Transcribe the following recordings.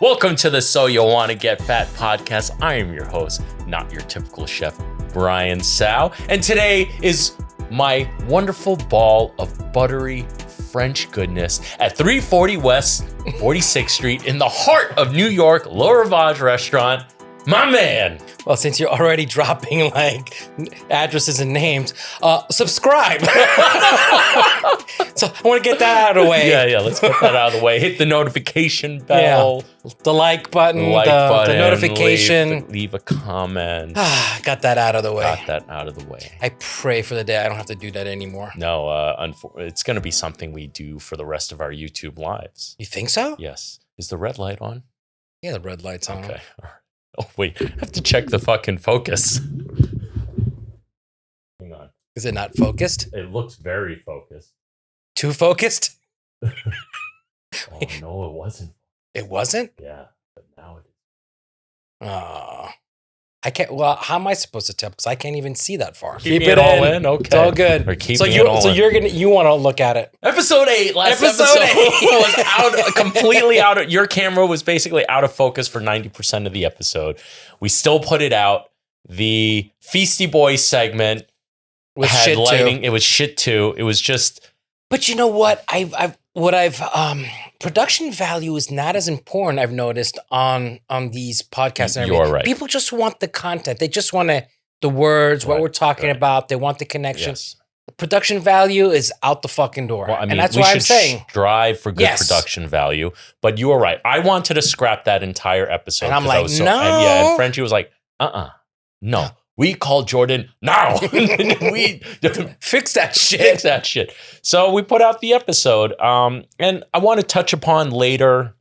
Welcome to the So You Wanna Get Fat podcast. I am your host, not your typical chef, Brian Tsao. And today is my wonderful ball of buttery French goodness at 340 West 46th Street in the heart of New York, Rivage restaurant. My man. Well, since you're already dropping like addresses and names, subscribe. So I want to get that out of the way. Yeah, let's get that out of the way. Hit the notification bell. Yeah. The like button, the notification. Leave a comment. Got that out of the way. Got that out of the way. I pray for the day I don't have to do that anymore. No, it's going to be something we do for the rest of our YouTube lives. You think so? Yes. Is the red light on? Yeah, the red light's on. Okay. All right. Oh, wait. I have to check the fucking focus. Hang on. Is it not focused? It looks very focused. Too focused? Oh, no, it wasn't. It wasn't? Yeah, but now it is. Oh. I can't. Well, how am I supposed to tell? Because I can't even see that far. Keep it all in. Okay. It's all good. Or keeping it all in. You want to look at it. Episode 8. Last episode was completely out of, your camera was basically out of focus for 90% of the episode. We still put it out. The Feisty Boys segment Was had shit lighting. too. It was shit too. It was just. But you know what? Production value is not as important, I've noticed, on these podcasts and everything. You're right. People just want the content. They just want the words, what Right, we're talking right. about. They want the connection. Yes. Production value is out the fucking door. Well, I mean, and that's we why should I'm saying. strive for good Yes. production value. But you were right. I wanted to scrap that entire episode. And I'm 'cause I like, was no. And Frenchy was like, no. We called Jordan now. We Fix that shit. fix that shit. So we put out the episode. And I want to touch upon later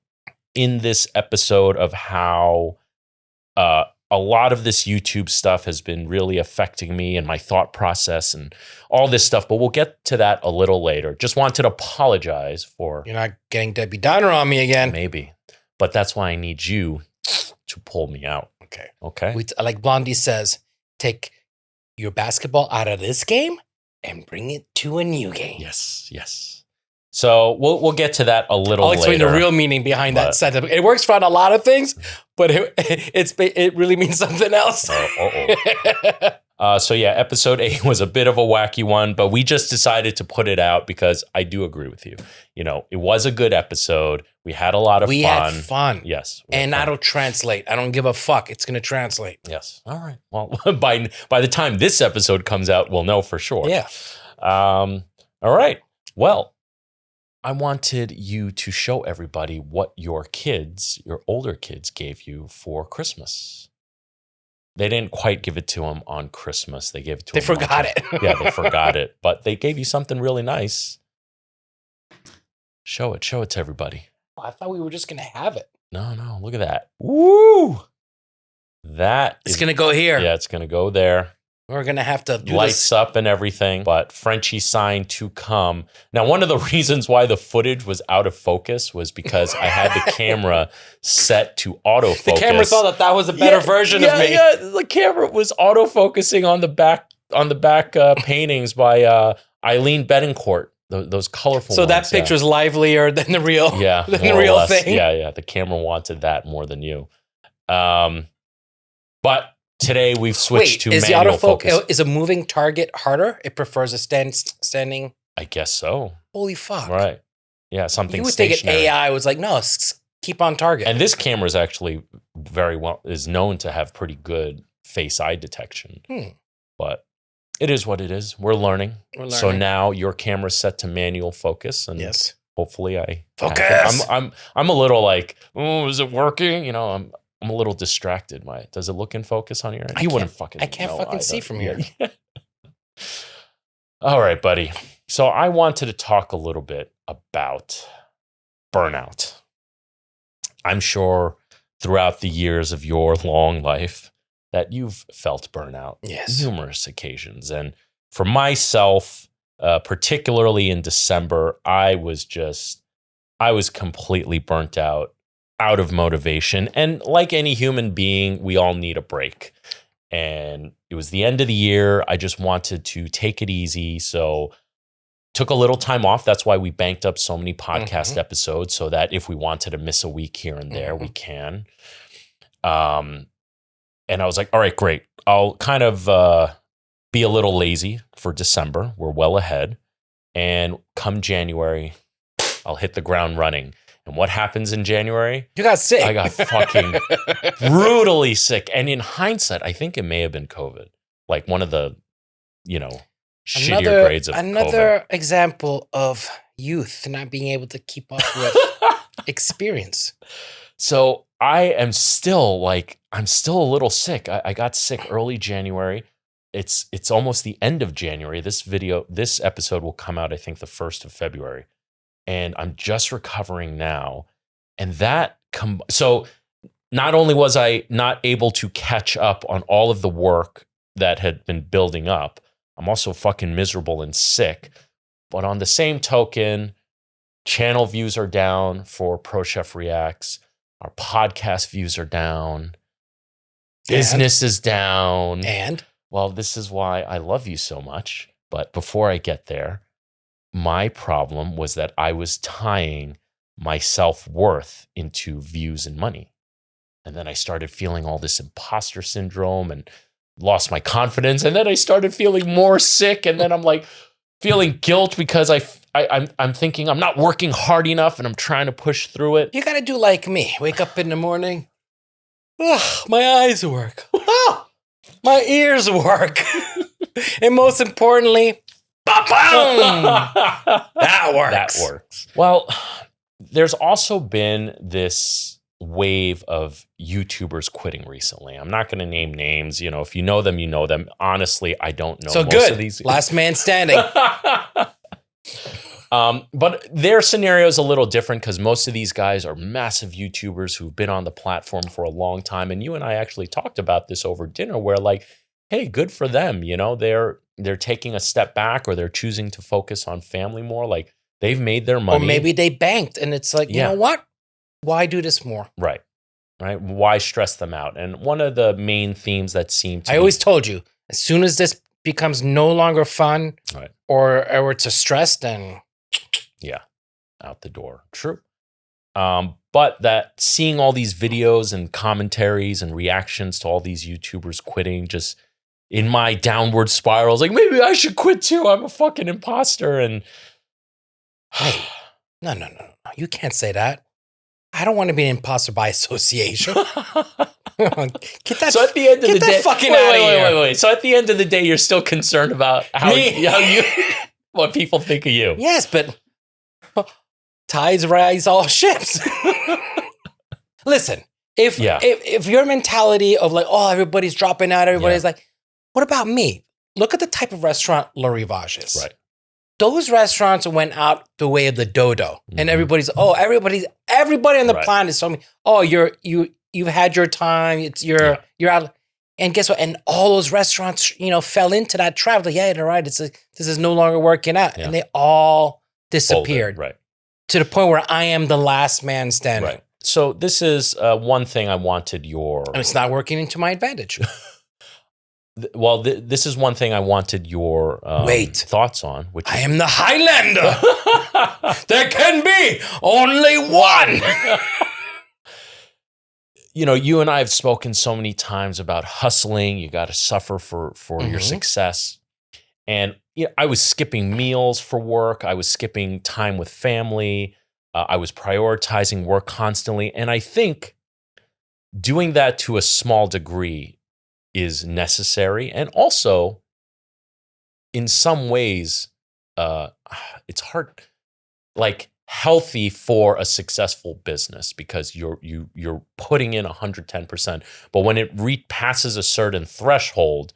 in this episode of how a lot of this YouTube stuff has been really affecting me and my thought process and all this stuff. But we'll get to that a little later. Just wanted to apologize for You're not getting Debbie Downer on me again. maybe. But that's why I need you to pull me out. Okay. Okay? Like Blondie says, take your basketball out of this game and bring it to a new game. Yes. So we'll get to that a little I'll explain later. the real meaning behind But- that sentence. It works for a lot of things, but it really means something else. So yeah, episode 8 was a bit of a wacky one, but we just decided to put it out because I do agree with you. You know, it was a good episode. We had a lot of We fun. had fun. Yes. we had And fun. that'll translate. I don't give a fuck. It's going to translate. Yes. All right. Well, by the time this episode comes out, we'll know for sure. Yeah. All right. Well, I wanted you to show everybody what your older kids gave you for Christmas. They didn't quite give it to them on Christmas. They gave it to They them. forgot it. Yeah, they forgot it. But they gave you something really nice. Show it to everybody. I thought we were just going to have it. No, look at that. Woo! It's going to go here. Yeah, it's going to go there. We're going to have to do Lights this. up and everything, but Frenchy signed to come. Now, one of the reasons why the footage was out of focus was because I had the camera set to autofocus. The camera thought that was a better version of me. Yeah, the camera was autofocusing on the back paintings by Eileen Betancourt. Those colorful So ones, that picture's livelier than the real, yeah, than more the or real less. thing. Yeah. The camera wanted that more than you. But today we've switched to is the manual autofocus focus. is a moving target harder? It prefers a standing. I guess so. Holy fuck! Right. Yeah, something You would think an stationary. AI was like, no, keep on target. And this camera is actually is known to have pretty good face eye detection. But it is what it is. We're learning. So now your camera's set to manual focus, and yes, hopefully I focus. I'm a little like, oh, is it working? You know, I'm a little distracted. Does it look in focus on your end? You wouldn't fucking. I can't know fucking either. see from here. All right, buddy. So I wanted to talk a little bit about burnout. I'm sure throughout the years of your long life that you've felt burnout Yes. numerous occasions. And for myself, particularly in December, I was completely burnt out of motivation. And like any human being, we all need a break. And it was the end of the year. I just wanted to take it easy. So took a little time off. That's why we banked up so many podcast episodes so that if we wanted to miss a week here and there, we can. And I was like, all right, great. I'll kind of be a little lazy for December. We're well ahead. And come January, I'll hit the ground running. And what happens in January? You got sick. I got fucking brutally sick. And in hindsight, I think it may have been COVID. Like one of the, shittier grades of COVID. Another example of youth not being able to keep up with experience. So I am still I'm still a little sick. I got sick early January. It's almost the end of January. This episode will come out, I think, the 1st of February. And I'm just recovering now. And so not only was I not able to catch up on all of the work that had been building up, I'm also fucking miserable and sick. But on the same token, channel views are down for Pro Chef Reacts. Our podcast views are down. Business is down. And? Well, this is why I love you so much. But before I get there, my problem was that I was tying my self-worth into views and money. And then I started feeling all this imposter syndrome and lost my confidence. And then I started feeling more sick. And then I'm like feeling guilt because I'm thinking I'm not working hard enough and I'm trying to push through it. You got to do like me. Wake up in the morning. Oh, my eyes work. Oh, my ears work. And most importantly, that works. Well, there's also been this wave of YouTubers quitting recently. I'm not going to name names. If you know them, you know them. Honestly, I don't know most of these. Last man standing. But their scenario is a little different because most of these guys are massive YouTubers who've been on the platform for a long time. And you and I actually talked about this over dinner where hey, good for them. They're taking a step back or they're choosing to focus on family more. They've made their money. Or maybe they banked and it's you know what? Why do this more? Right. Why stress them out? And one of the main themes that seem to I always told you, as soon as this becomes no longer fun or it's a stress, then out the door. True. But that seeing all these videos and commentaries and reactions to all these YouTubers quitting just in my downward spirals, maybe I should quit too. I'm a fucking imposter. And hey, no. You can't say that. I don't want to be an imposter by association. Get that, so at the end of the day, fucking out of here. Wait. So at the end of the day, you're still concerned about what people think of you. Yes, but tides rise all ships. Listen, if your mentality of everybody's dropping out, everybody's what about me? Look at the type of restaurant Le Rivage is. Right. Those restaurants went out the way of the dodo, and everybody on the planet is telling me, you've had your time, you're out, and guess what? And all those restaurants, fell into that trap. They're right. This is no longer working out, and they all disappeared. Right. To the point where I am the last man standing. Right. So this is one thing I wanted and it's not working into my advantage. Well, this is one thing I wanted your thoughts on. Which I am the Highlander. There can be only one. You and I have spoken so many times about hustling. You got to suffer for your success. And I was skipping meals for work. I was skipping time with family. I was prioritizing work constantly. And I think doing that to a small degree is necessary. And also, in some ways, it's hard, healthy for a successful business because you're putting in 110%. But when it passes a certain threshold,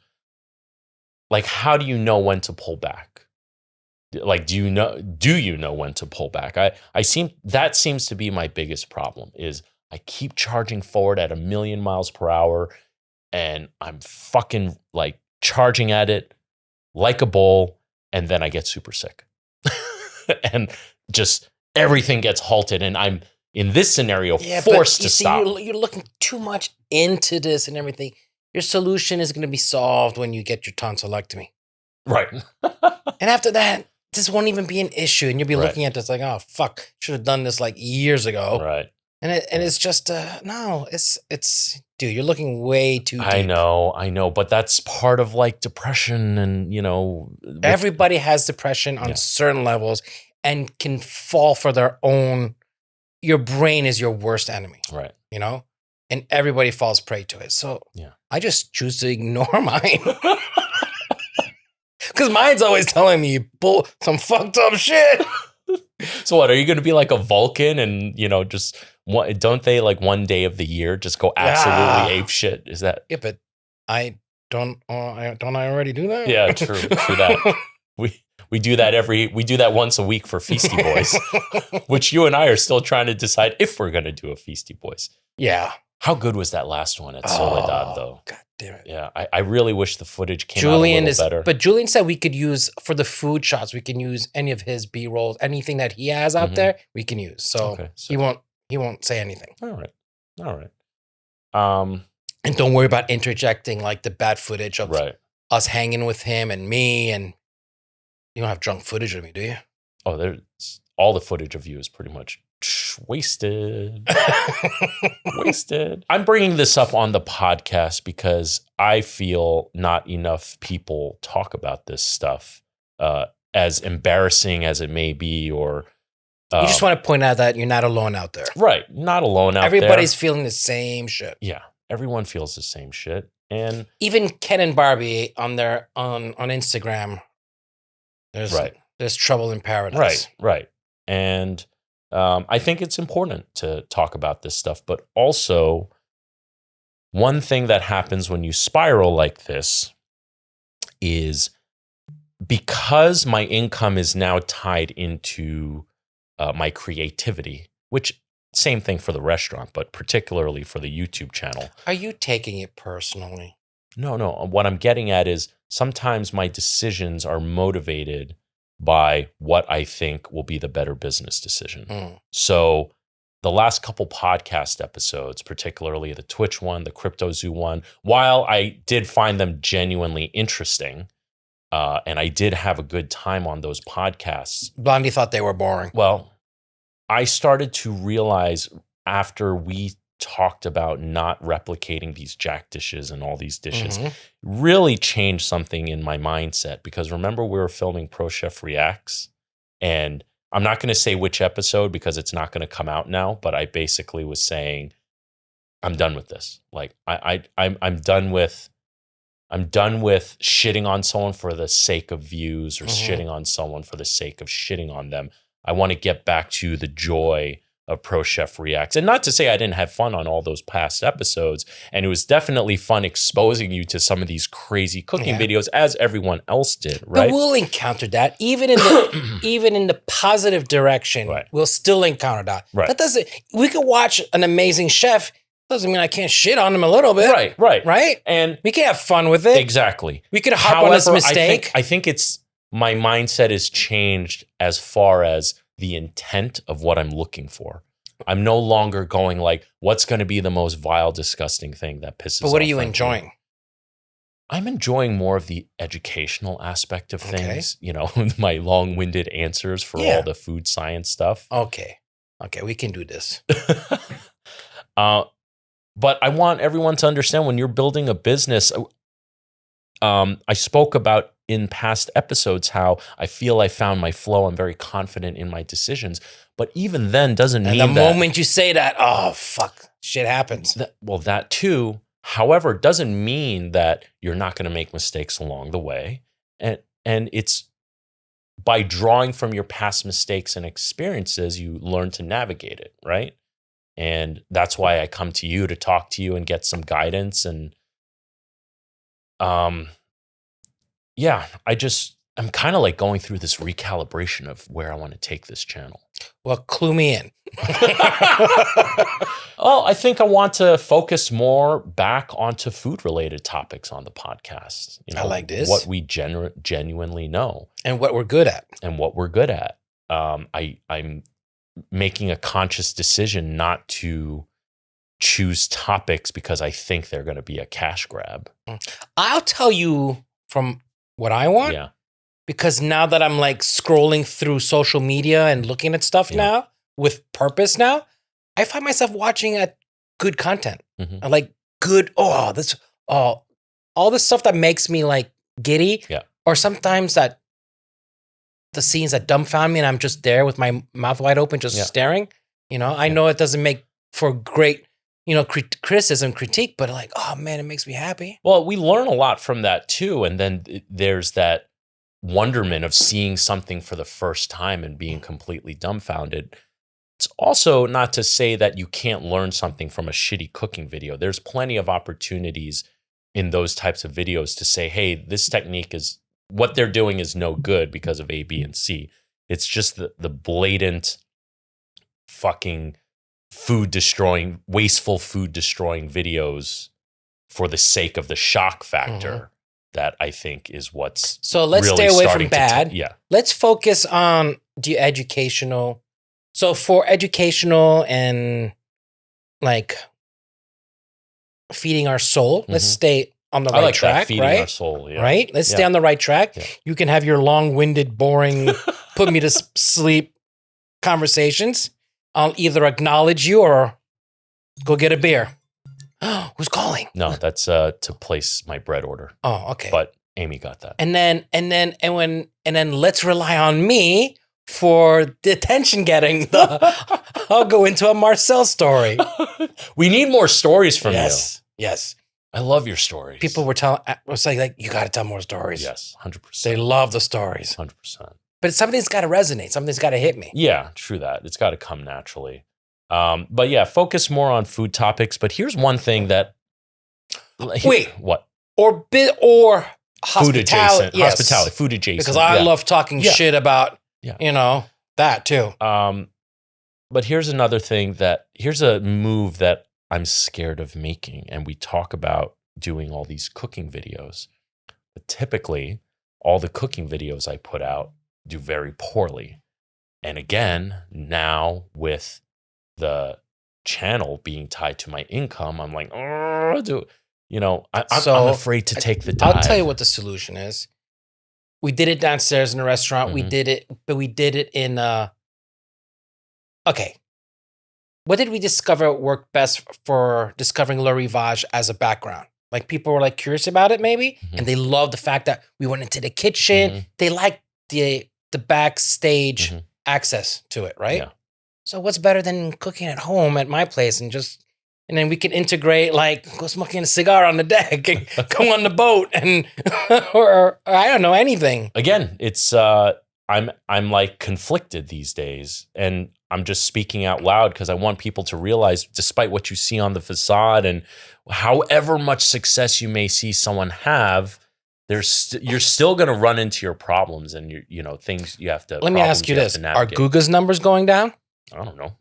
how do you know when to pull back? Do you know when to pull back? That seems to be my biggest problem is I keep charging forward at 1,000,000 miles per hour. And I'm fucking charging at it like a bull. And then I get super sick. And just everything gets halted. And I'm in this scenario forced to stop. You're looking too much into this and everything. Your solution is going to be solved when you get your tonsillectomy. Right. And after that, this won't even be an issue. And you'll be looking at this like, oh, fuck, should have done this like years ago. Right. And it's just, no, it's, dude, you're looking way too deep. I know. But that's part of like depression and, everybody has depression on certain levels and can fall for their own. Your brain is your worst enemy. Right. And everybody falls prey to it. So I just choose to ignore mine. Because mine's always telling me some fucked up shit. So what, are you going to be like a Vulcan and, just don't they like one day of the year just go absolutely ape shit? Is that? Yeah, but I don't I already do that? Yeah, true that. We do that once a week for Feasty Boys, which you and I are still trying to decide if we're going to do a Feasty Boys. Yeah. How good was that last one at Soledad, though? God damn it. Yeah, I really wish the footage came out a little better. But Julian said we could use, for the food shots, we can use any of his B-rolls, anything that he has out there, we can use. So, he won't say anything. All right. And don't worry about interjecting like the bad footage of us hanging with him and me, and you don't have drunk footage of me, do you? Oh, there's all the footage of you is pretty much wasted. I'm bringing this up on the podcast because I feel not enough people talk about this stuff, as embarrassing as it may be, or you just want to point out that you're not alone out there. Right. Not alone out there. Everybody's feeling the same shit. Yeah. Everyone feels the same shit. And even Ken and Barbie on Instagram, there's trouble in paradise. Right. And I think it's important to talk about this stuff, but also one thing that happens when you spiral like this is because my income is now tied into my creativity, which same thing for the restaurant, but particularly for the YouTube channel. Are you taking it personally? No. What I'm getting at is sometimes my decisions are motivated by what I think will be the better business decision. So the last couple podcast episodes, particularly the Twitch one, the Crypto Zoo one, while I did find them genuinely interesting, and I did have a good time on those podcasts. Blondie thought they were boring. Well, I started to realize after we talked about not replicating these Jacque dishes and all these dishes, really changed something in my mindset. Because remember, we were filming Pro Chef Reacts, and I'm not going to say which episode because it's not going to come out now, but I basically was saying, I'm done with this. Like I'm done with shitting on someone for the sake of views or shitting on someone for the sake of shitting on them. I want to get back to the joy of Pro Chef Reacts. And not to say I didn't have fun on all those past episodes. And it was definitely fun exposing you to some of these crazy cooking videos as everyone else did, right? But we'll encounter that. Even in the positive direction, we'll still encounter that. Right. That doesn't, we could watch an amazing chef. Doesn't mean I can't shit on him a little bit. Right? And we can have fun with it. Exactly. We could hop on his mistake. I think it's, my mindset has changed as far as the intent of what I'm looking for. I'm no longer going like, what's going to be the most vile, disgusting thing that pisses off. But what are you enjoying? I'm enjoying more of the educational aspect of things, my long-winded answers for all the food science stuff. Okay, we can do this. But I want everyone to understand when you're building a business, I spoke about in past episodes how I feel I found my flow. I'm very confident in my decisions. But even then doesn't mean that... And the moment you say that, oh, fuck, shit happens. That too. However, doesn't mean that you're not going to make mistakes along the way. And it's by drawing from your past mistakes and experiences, you learn to navigate it, right? And that's why I come to you to talk to you and get some guidance. And I'm kind of like going through this recalibration of where I want to take this channel. Well, clue me in. Oh, I think I want to focus more back onto food-related topics on the podcast. I like this. What we genuinely know. And what we're good at. I'm making a conscious decision not to choose topics because I think they're going to be a cash grab. I'll tell you from what I want. Yeah. because now that I'm like scrolling through social media and looking at stuff now with purpose now, I find myself watching good content. I like good, all this stuff that makes me like giddy. Yeah. Or sometimes that the scenes that dumbfound me and I'm just there with my mouth wide open, just staring. You know, I know it doesn't make for great, you know, criticism, critique, but like, oh man, it makes me happy. Well, we learn a lot from that too. And then there's that wonderment of seeing something for the first time and being completely dumbfounded. It's also not to say that you can't learn something from a shitty cooking video. There's plenty of opportunities in those types of videos to say, hey, this technique is, what they're doing is no good because of A, B, and C. It's just the blatant fucking wasteful food destroying videos for the sake of the shock factor that I think is what's so let's really stay away starting from bad. Let's focus on the educational. So for educational and like feeding our soul, let's stay on the right track, feeding right? Our soul, right? Let's stay on the right track. Yeah. You can have your long-winded, boring, put me to sleep conversations. I'll either acknowledge you or go get a beer. Who's calling? No, that's to place my bread order. Oh, okay. But Amy got that. And then let's rely on me for the attention getting. I'll go into a Marcel story. We need more stories from you. Yes. I love your stories. People were telling, I was like, you got to tell more stories. Yes, 100%. They love the stories. 100%. But something's got to resonate. Something's got to hit me. Yeah, true that. It's got to come naturally. But yeah, focus more on food topics. But here's one thing that... Wait. What? Or hospitality. Food adjacent. Yes. Hospitality, food adjacent. Because I love talking shit about, you know, that too. But here's another thing here's a move that I'm scared of making. And we talk about doing all these cooking videos. But typically, all the cooking videos I put out do very poorly. And again, now with the channel being tied to my income, I'm like, I'm afraid to take the dive. I'll tell you what the solution is. We did it downstairs in the restaurant. We did it in okay. What did we discover worked best for discovering Le Rivage as a background? Like people were like curious about it maybe, and they loved the fact that we went into the kitchen. They liked the backstage access to it, right? Yeah. So what's better than cooking at home at my place and then we can integrate like go smoking a cigar on the deck and go on the boat and or I don't know, anything. Again, it's I'm like conflicted these days, and I'm just speaking out loud because I want people to realize, despite what you see on the facade and however much success you may see someone have, you're still going to run into your problems and you know things you have to. Let me ask you this: are Guga's numbers going down? I don't know.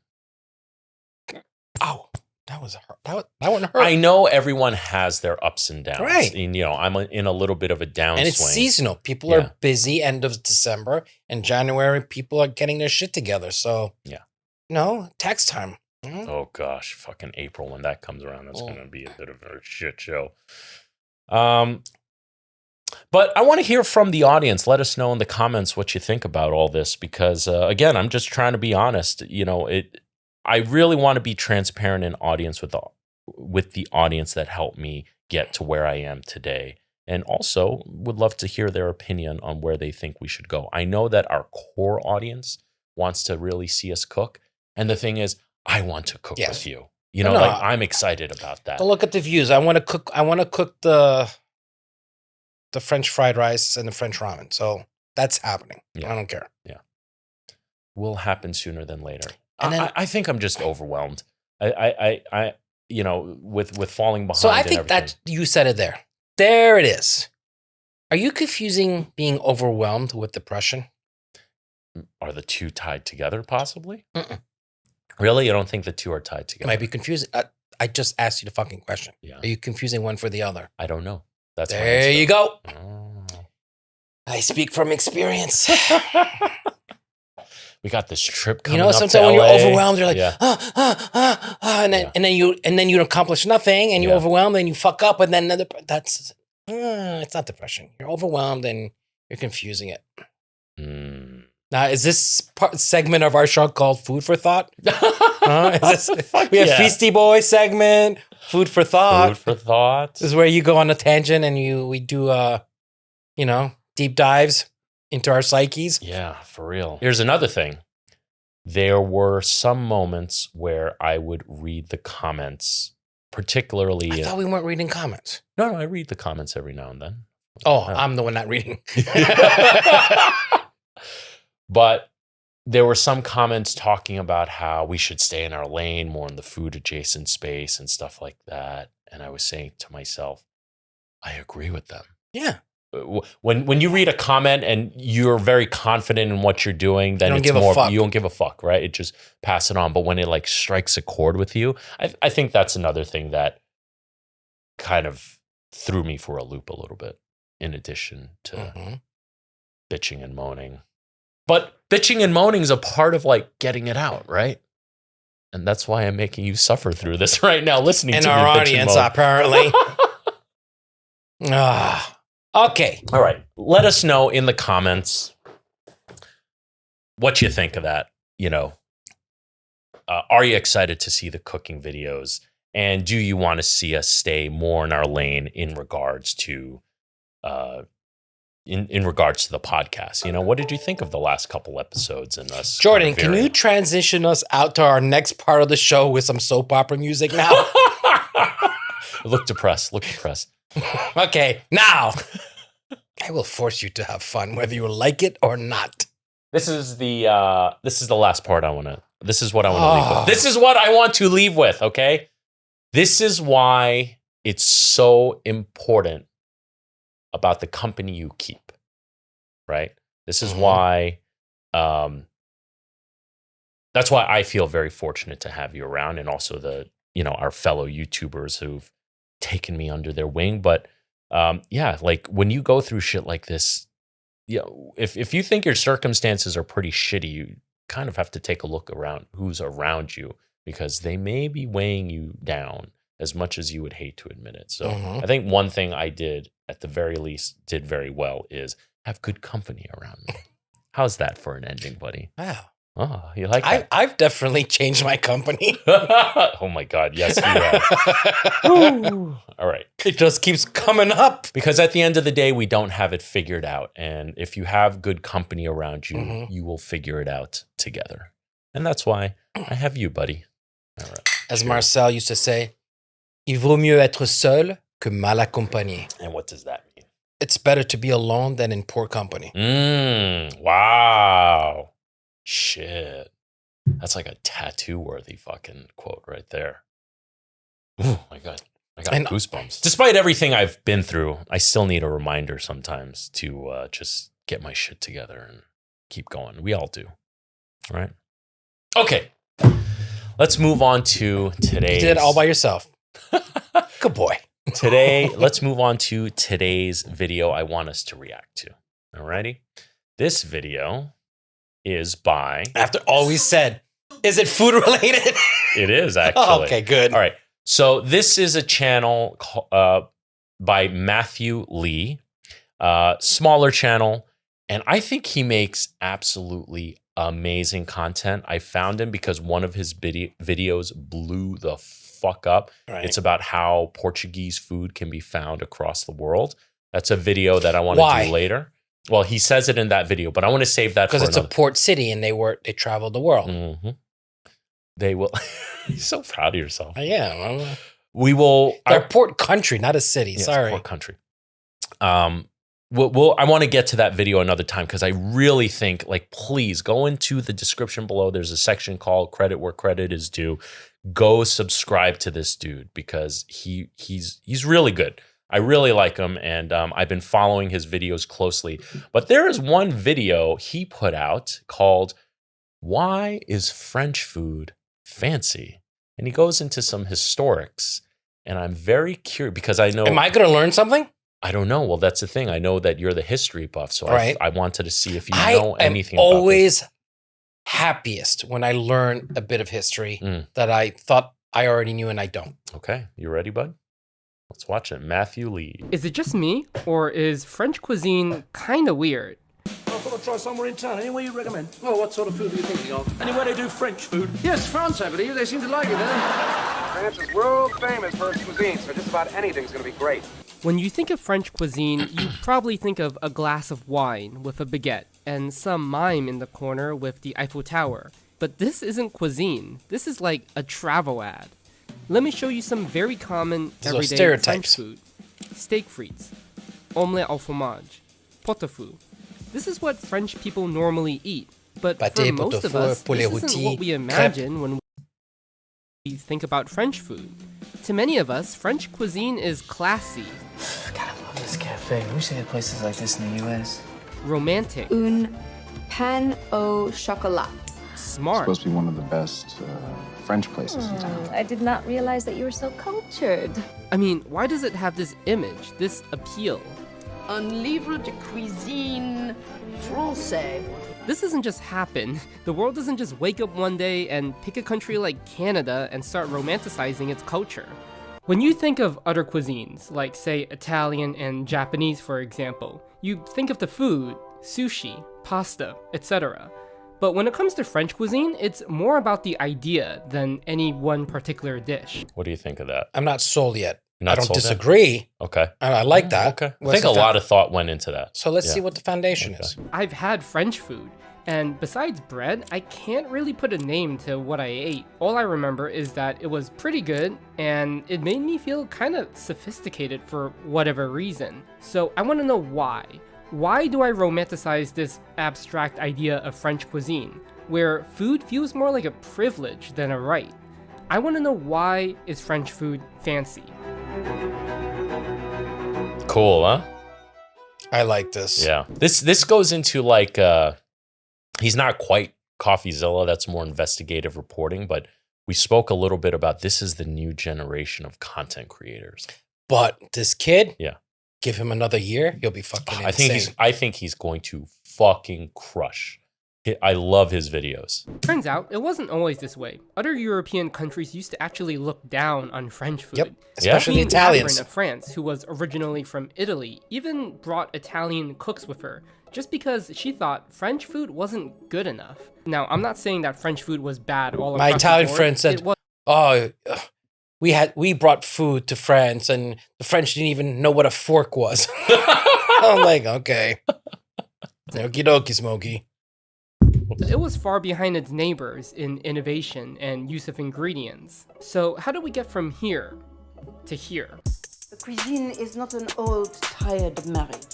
Oh, that wouldn't hurt. I know everyone has their ups and downs. Right. And, you know, I'm in a little bit of a downswing. And it's seasonal. People are busy end of December and January. People are getting their shit together. So, tax time. Oh, gosh. Fucking April, when that comes around, that's going to be a bit of a shit show. But I want to hear from the audience. Let us know in the comments what you think about all this because, again, I'm just trying to be honest. You know, I really want to be transparent and audience with the audience that helped me get to where I am today. And also would love to hear their opinion on where they think we should go. I know that our core audience wants to really see us cook. And the thing is, I want to cook with you. You know, like I'm excited about that. But look at the views. I want to cook the French fried rice and the French ramen. So that's happening. I don't care. Yeah. Will happen sooner than later. And then, I think I'm just overwhelmed. I you know, with falling behind. So I think that you said it there. There it is. Are you confusing being overwhelmed with depression? Are the two tied together, possibly? Really? You don't think the two are tied together? Might be confusing. I just asked you the fucking question. Yeah. Are you confusing one for the other? I don't know. That's there you go. Oh. I speak from experience. We got this trip coming. You know, up sometimes to when LA. you're overwhelmed, you're like, and then you accomplish nothing, and you're overwhelmed, and you fuck up, and then it's not depression. You're overwhelmed, and You're confusing it. Mm. Now, is this segment of our show called Food for Thought? We have Feasty Boy segment, Food for Thought. Food for Thought. This is where you go on a tangent and we do, deep dives into our psyches. Yeah, for real. Here's another thing. There were some moments where I would read the comments, particularly. I thought we weren't reading comments. No, I read the comments every now and then. Oh, I'm the one not reading. But there were some comments talking about how we should stay in our lane, more in the food adjacent space and stuff like that. And I was saying to myself, I agree with them. Yeah. When you read a comment and you're very confident in what you're doing, then you don't give a fuck, right? It just pass it on. But when it like strikes a chord with you, I think that's another thing that kind of threw me for a loop a little bit, in addition to bitching and moaning. But bitching and moaning is a part of like getting it out, right? And that's why I'm making you suffer through this right now, listening to our audience, apparently. Okay. All right. Let us know in the comments what you think of that. Are you excited to see the cooking videos? And do you want to see us stay more in our lane in regards to in regards to the podcast? What did you think of the last couple episodes and us? Jordan, can you transition us out to our next part of the show with some soap opera music now? Look depressed. Okay, now I will force you to have fun, whether you like it or not. This is the last part this is what I want to leave with. This is what I want to leave with, okay? This is why it's so important about the company you keep, right? This is why that's why I feel very fortunate to have you around, and also our fellow YouTubers who've taken me under their wing. But like when you go through shit like this, if you think your circumstances are pretty shitty, you kind of have to take a look around who's around you, because they may be weighing you down as much as you would hate to admit it. So I think one thing I did, at the very least, did very well is have good company around me. How's that for an ending, buddy? Wow. Oh, you like that? I've definitely changed my company. Oh my God, yes, you have. All right. It just keeps coming up. Because at the end of the day, we don't have it figured out. And if you have good company around you, you will figure it out together. And that's why I have you, buddy. All right. As Marcel used to say, il vaut mieux être seul que mal accompagné. And what does that mean? It's better to be alone than in poor company. Wow. Shit. That's like a tattoo-worthy fucking quote right there. Oh my God. I got goosebumps. Despite everything I've been through, I still need a reminder sometimes to just get my shit together and keep going. We all do. All right? Okay. Let's move on to today's... You did it all by yourself. Good boy. Let's move on to today's video I want us to react to. All righty? This video is by... After all we said, is it food related? It is, actually. Oh, okay, good. All right. So this is a channel by Matthew Lee, smaller channel, and I think he makes absolutely amazing content. I found him because one of his videos blew the fuck up. Right. It's about how Portuguese food can be found across the world. That's a video that I want to do later. Well, he says it in that video, but I want to save that because it's a port city and they traveled the world. Mm-hmm. They will. You're so proud of yourself. I am. We will. They're a port country, not a city. Yeah, sorry, it's a port country. I want to get to that video another time because I really think, please go into the description below. There's a section called "Credit Where Credit Is Due." Go subscribe to this dude because he's really good. I really like him, and I've been following his videos closely. But there is one video he put out called "Why is French Food Fancy?" And he goes into some historics, and I'm very curious because I know... Am I going to learn something? I don't know. Well, that's the thing. I know that you're the history buff, so right. I wanted to see if you know anything about this. I'm always happiest when I learn a bit of history that I thought I already knew and I don't. Okay. You ready, bud? Let's watch it. Matthew Lee. Is it just me, or is French cuisine kind of weird? I thought I'd try somewhere in town. Anywhere you recommend? Well, what sort of food are you thinking of? Anywhere they do French food? Yes, France, I believe. They seem to like it there. France is world famous for its cuisine, so just about anything's going to be great. When you think of French cuisine, you probably think of a glass of wine with a baguette and some mime in the corner with the Eiffel Tower. But this isn't cuisine. This is like a travel ad. Let me show you some very common everyday French food. Steak frites, omelette au fromage, pot-au-feu. This is what French people normally eat. But for most of us, this isn't what we imagine when we think about French food. To many of us, French cuisine is classy. God, I love this cafe. I wish they had places like this in the U.S. Romantic. Un pain au chocolat. Smart. It's supposed to be one of the best French places in town. I did not realize that you were so cultured. I mean, why does it have this image, this appeal? Un livre de cuisine français. This doesn't just happen. The world doesn't just wake up one day and pick a country like Canada and start romanticizing its culture. When you think of other cuisines, like say Italian and Japanese for example, you think of the food, sushi, pasta, etc. But when it comes to French cuisine, it's more about the idea than any one particular dish. What do you think of that? I'm not sold yet. Not I don't sold yet? disagree. Okay. I like that. Okay. I What's think the a lot of thought went into that. So let's Yeah. see what the foundation is. I've had French food, and besides bread, I can't really put a name to what I ate. All I remember is that it was pretty good, and it made me feel kind of sophisticated for whatever reason. So I want to know why. Why do I romanticize this abstract idea of French cuisine, where food feels more like a privilege than a right? I want to know, why is French food fancy? Cool, huh? I like this. Yeah. This goes into like he's not quite CoffeeZilla, that's more investigative reporting, but we spoke a little bit about this is the new generation of content creators. But this kid, Yeah. give him another year, he'll be fucking insane. I think he's going to fucking crush. I love his videos. Turns out, it wasn't always this way. Other European countries used to actually look down on French food. Yep, especially Queen the Italians. Catherine of France, who was originally from Italy, even brought Italian cooks with her, just because she thought French food wasn't good enough. Now, I'm not saying that French food was bad all across My Italian the board. friend said, It was- "Oh, we brought food to France, and the French didn't even know what a fork was." I'm like, okay, okie dokie, Smokey. It was far behind its neighbors in innovation and use of ingredients. So how do we get from here to here? The cuisine is not an old, tired marriage.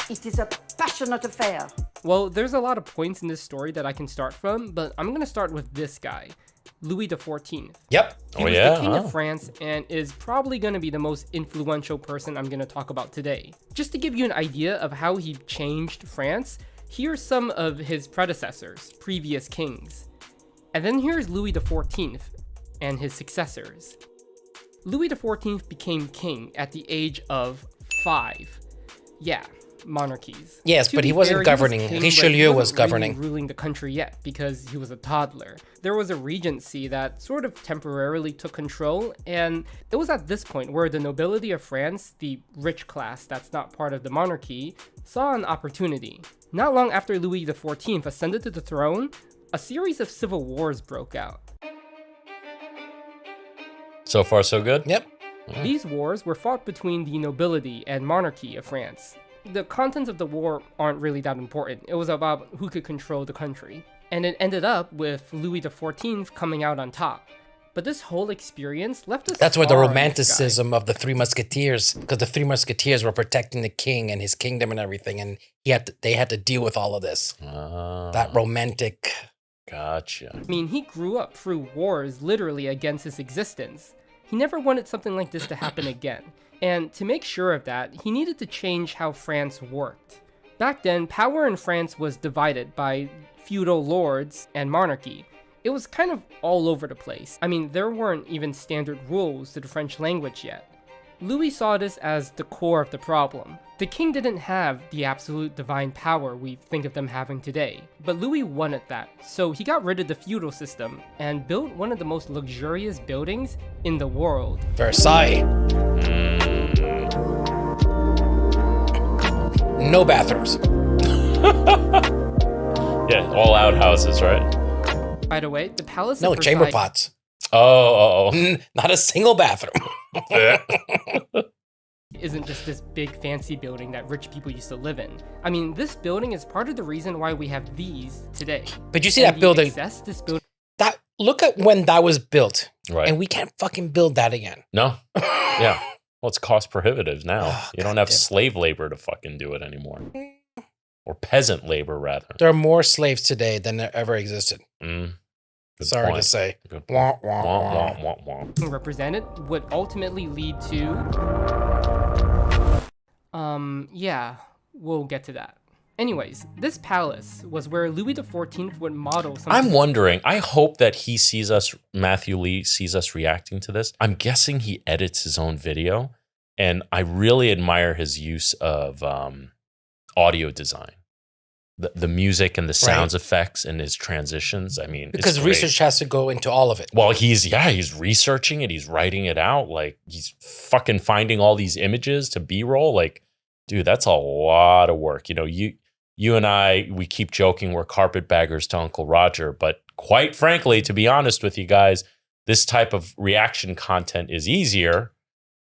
It is a passionate affair. Well, there's a lot of points in this story that I can start from, but I'm gonna start with this guy, Louis XIV. Yep. He was the king of France and is probably going to be the most influential person I'm going to talk about today. Just to give you an idea of how he changed France, here's some of his predecessors, previous kings. And then here's Louis XIV and his successors. Louis XIV became king at the age of 5. Yeah, monarchies. Yes, To but be he wasn't fair, governing. king, but he Richelieu was wasn't really governing. ruling the country yet because he was a toddler. There was a regency that sort of temporarily took control, and it was at this point where the nobility of France, the rich class that's not part of the monarchy, saw an opportunity. Not long after Louis XIV ascended to the throne, a series of civil wars broke out. So far, so good? Yep. These wars were fought between the nobility and monarchy of France. The contents of the war aren't really that important. It was about who could control the country. And it ended up with Louis XIV coming out on top. But this whole experience left us. That's where the scar on this guy. romanticism of the Three Musketeers, because the Three Musketeers were protecting the king and his kingdom and everything, and they had to deal with all of this. That romantic. Gotcha. I mean, he grew up through wars literally against his existence. He never wanted something like this to happen again. And to make sure of that, he needed to change how France worked. Back then, power in France was divided by feudal lords and monarchy. It was kind of all over the place. I mean, there weren't even standard rules to the French language yet. Louis saw this as the core of the problem. The king didn't have the absolute divine power we think of them having today, but Louis wanted that, so he got rid of the feudal system and built one of the most luxurious buildings in the world. Versailles. no bathrooms. Yeah, all outhouses, right? By the way, the palace No of chamber Versailles pots. Oh. Not a single bathroom. isn't just this big fancy building that rich people used to live in. I mean, this building is part of the reason why we have these today. But you see that building? This building. That look at when that was built, Right. and we can't fucking build that again. No. Yeah. Well, it's cost prohibitive now. Oh, you don't have slave labor to fucking do it anymore. Or peasant labor, rather. There are more slaves today than there ever existed. Good Sorry point. to say. Good Wah, point. wah, Wah, wah. wah, wah, wah. Represented would ultimately lead to yeah, we'll get to that. Anyways, this palace was where Louis XIV would model something. I'm wondering, I hope that he sees us, Matthew Lee sees us reacting to this. I'm guessing he edits his own video, and I really admire his use of audio design. The music and the sounds effects and his transitions. I mean, Because it's great. research has to go into all of it. Well, he's researching it. He's writing it out. Like, he's fucking finding all these images to B-roll. Like, dude, that's a lot of work. You know, you and I, we keep joking we're carpetbaggers to Uncle Roger, but quite frankly, to be honest with you guys, this type of reaction content is easier.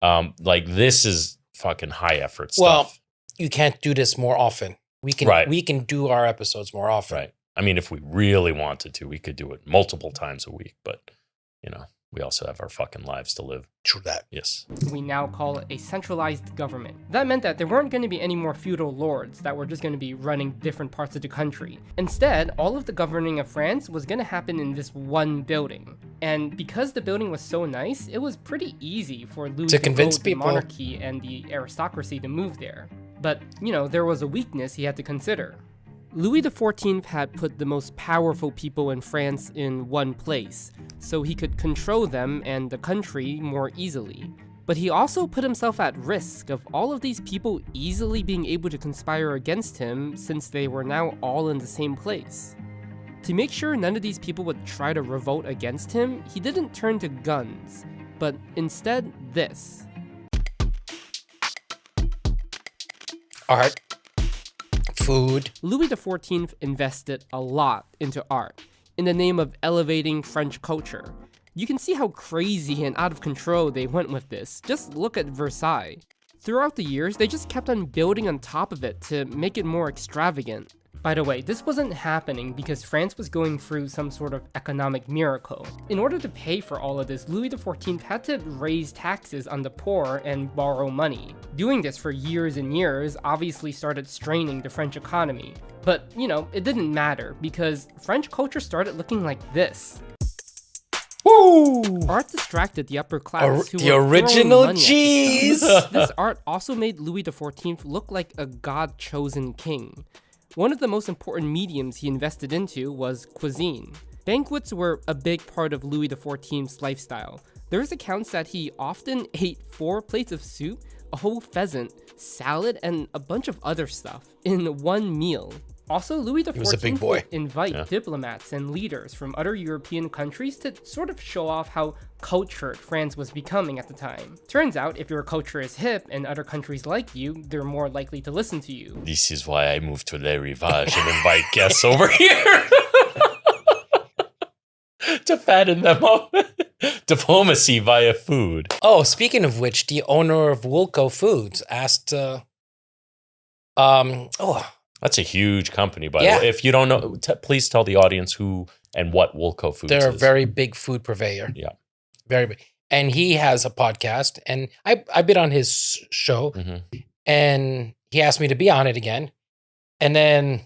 Like, this is fucking high effort stuff. Well, you can't do this more often. We can do our episodes more often. Right. I mean, if we really wanted to, we could do it multiple times a week, but you know, we also have our fucking lives to live. True that. Yes. We now call a centralized government. That meant that there weren't going to be any more feudal lords that were just going to be running different parts of the country. Instead, all of the governing of France was going to happen in this one building. And because the building was so nice, it was pretty easy for Louis to convince the people. monarchy and the aristocracy to move there. But, you know, there was a weakness he had to consider. Louis XIV had put the most powerful people in France in one place, so he could control them and the country more easily. But he also put himself at risk of all of these people easily being able to conspire against him since they were now all in the same place. To make sure none of these people would try to revolt against him, he didn't turn to guns, but instead this. Art. Food. Louis XIV invested a lot into art in the name of elevating French culture. You can see how crazy and out of control they went with this. Just look at Versailles. Throughout the years, they just kept on building on top of it to make it more extravagant. By the way, this wasn't happening because France was going through some sort of economic miracle. In order to pay for all of this, Louis XIV had to raise taxes on the poor and borrow money. Doing this for years and years obviously started straining the French economy. But, you know, it didn't matter because French culture started looking like this. Woo! Art distracted the upper class who the were original throwing money at cheese. this art also made Louis XIV look like a god-chosen king. One of the most important mediums he invested into was cuisine. Banquets were a big part of Louis XIV's lifestyle. There's accounts that he often ate 4 plates of soup, a whole pheasant, salad, and a bunch of other stuff in one meal. Also, Louis XIV would invite diplomats and leaders from other European countries to sort of show off how cultured France was becoming at the time. Turns out, if your culture is hip and other countries like you, they're more likely to listen to you. This is why I moved to Le Rivage and invite guests over here to fatten them up. Diplomacy via food. Oh, speaking of which, the owner of Wilco Foods asked, That's a huge company, by the way. If you don't know, please tell the audience who and what Wilco Foods is. They're a very big food purveyor. Yeah. Very big. And he has a podcast, and I've been on his show, and he asked me to be on it again. And then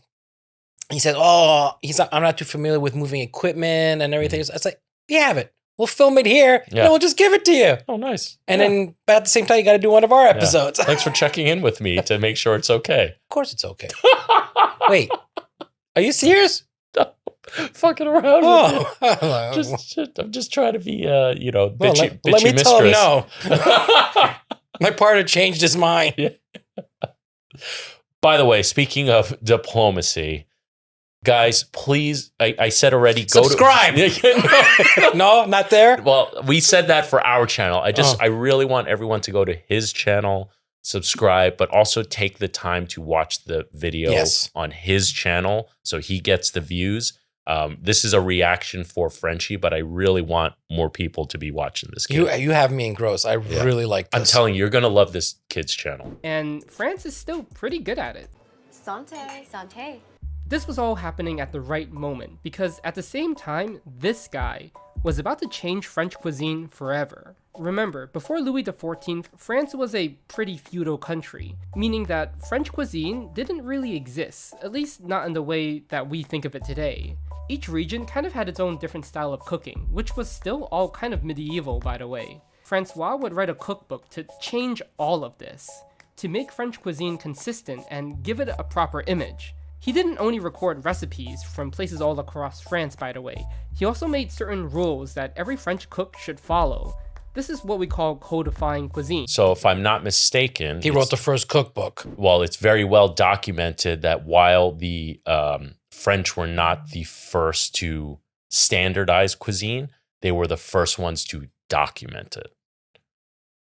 he said, I'm not too familiar with moving equipment and everything. I was like, we have it. We'll film it here, and we'll just give it to you. Oh, nice. And then, but at the same time, you got to do one of our episodes. Thanks for checking in with me to make sure it's okay. Of course it's okay. Wait, are you serious? No, fucking around with you. Oh. I'm just trying to be, bitchy, let me mistress. tell him no. My partner changed his mind. Yeah. By the way, speaking of diplomacy, guys, please, I said already, go subscribe. No, not there. Well, we said that for our channel. I really want everyone to go to his channel, subscribe, but also take the time to watch the video Yes. on his channel so he gets the views. This is a reaction for Frenchy, but I really want more people to be watching this kid. You have me engrossed. I really like this. I'm telling you, you're going to love this kid's channel. And France is still pretty good at it. Santé. Santé. This was all happening at the right moment, because at the same time, this guy was about to change French cuisine forever. Remember, before Louis XIV, France was a pretty feudal country, meaning that French cuisine didn't really exist, at least not in the way that we think of it today. Each region kind of had its own different style of cooking, which was still all kind of medieval, by the way. Francois would write a cookbook to change all of this, to make French cuisine consistent and give it a proper image. He didn't only record recipes from places all across France, by the way. He also made certain rules that every French cook should follow. This is what we call codifying cuisine. So if I'm not mistaken, He wrote the first cookbook. well, it's very well documented that while the French were not the first to standardize cuisine, they were the first ones to document it,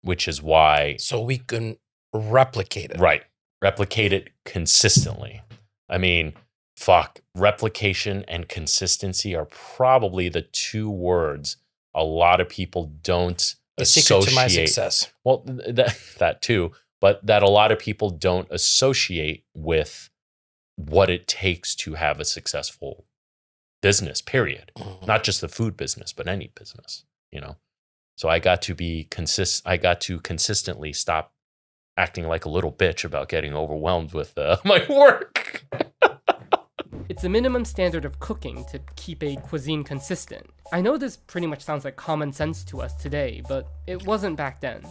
which is why, So we can replicate it. right, replicate it consistently. I mean, fuck, replication and consistency are probably the two words a lot of people don't The secret to my associate. success. Well, that too, but that a lot of people don't associate with what it takes to have a successful business, period. Not just the food business, but any business, you know? So I got to consistently stop acting like a little bitch about getting overwhelmed with my work. It's a minimum standard of cooking to keep a cuisine consistent. I know this pretty much sounds like common sense to us today, but it wasn't back then.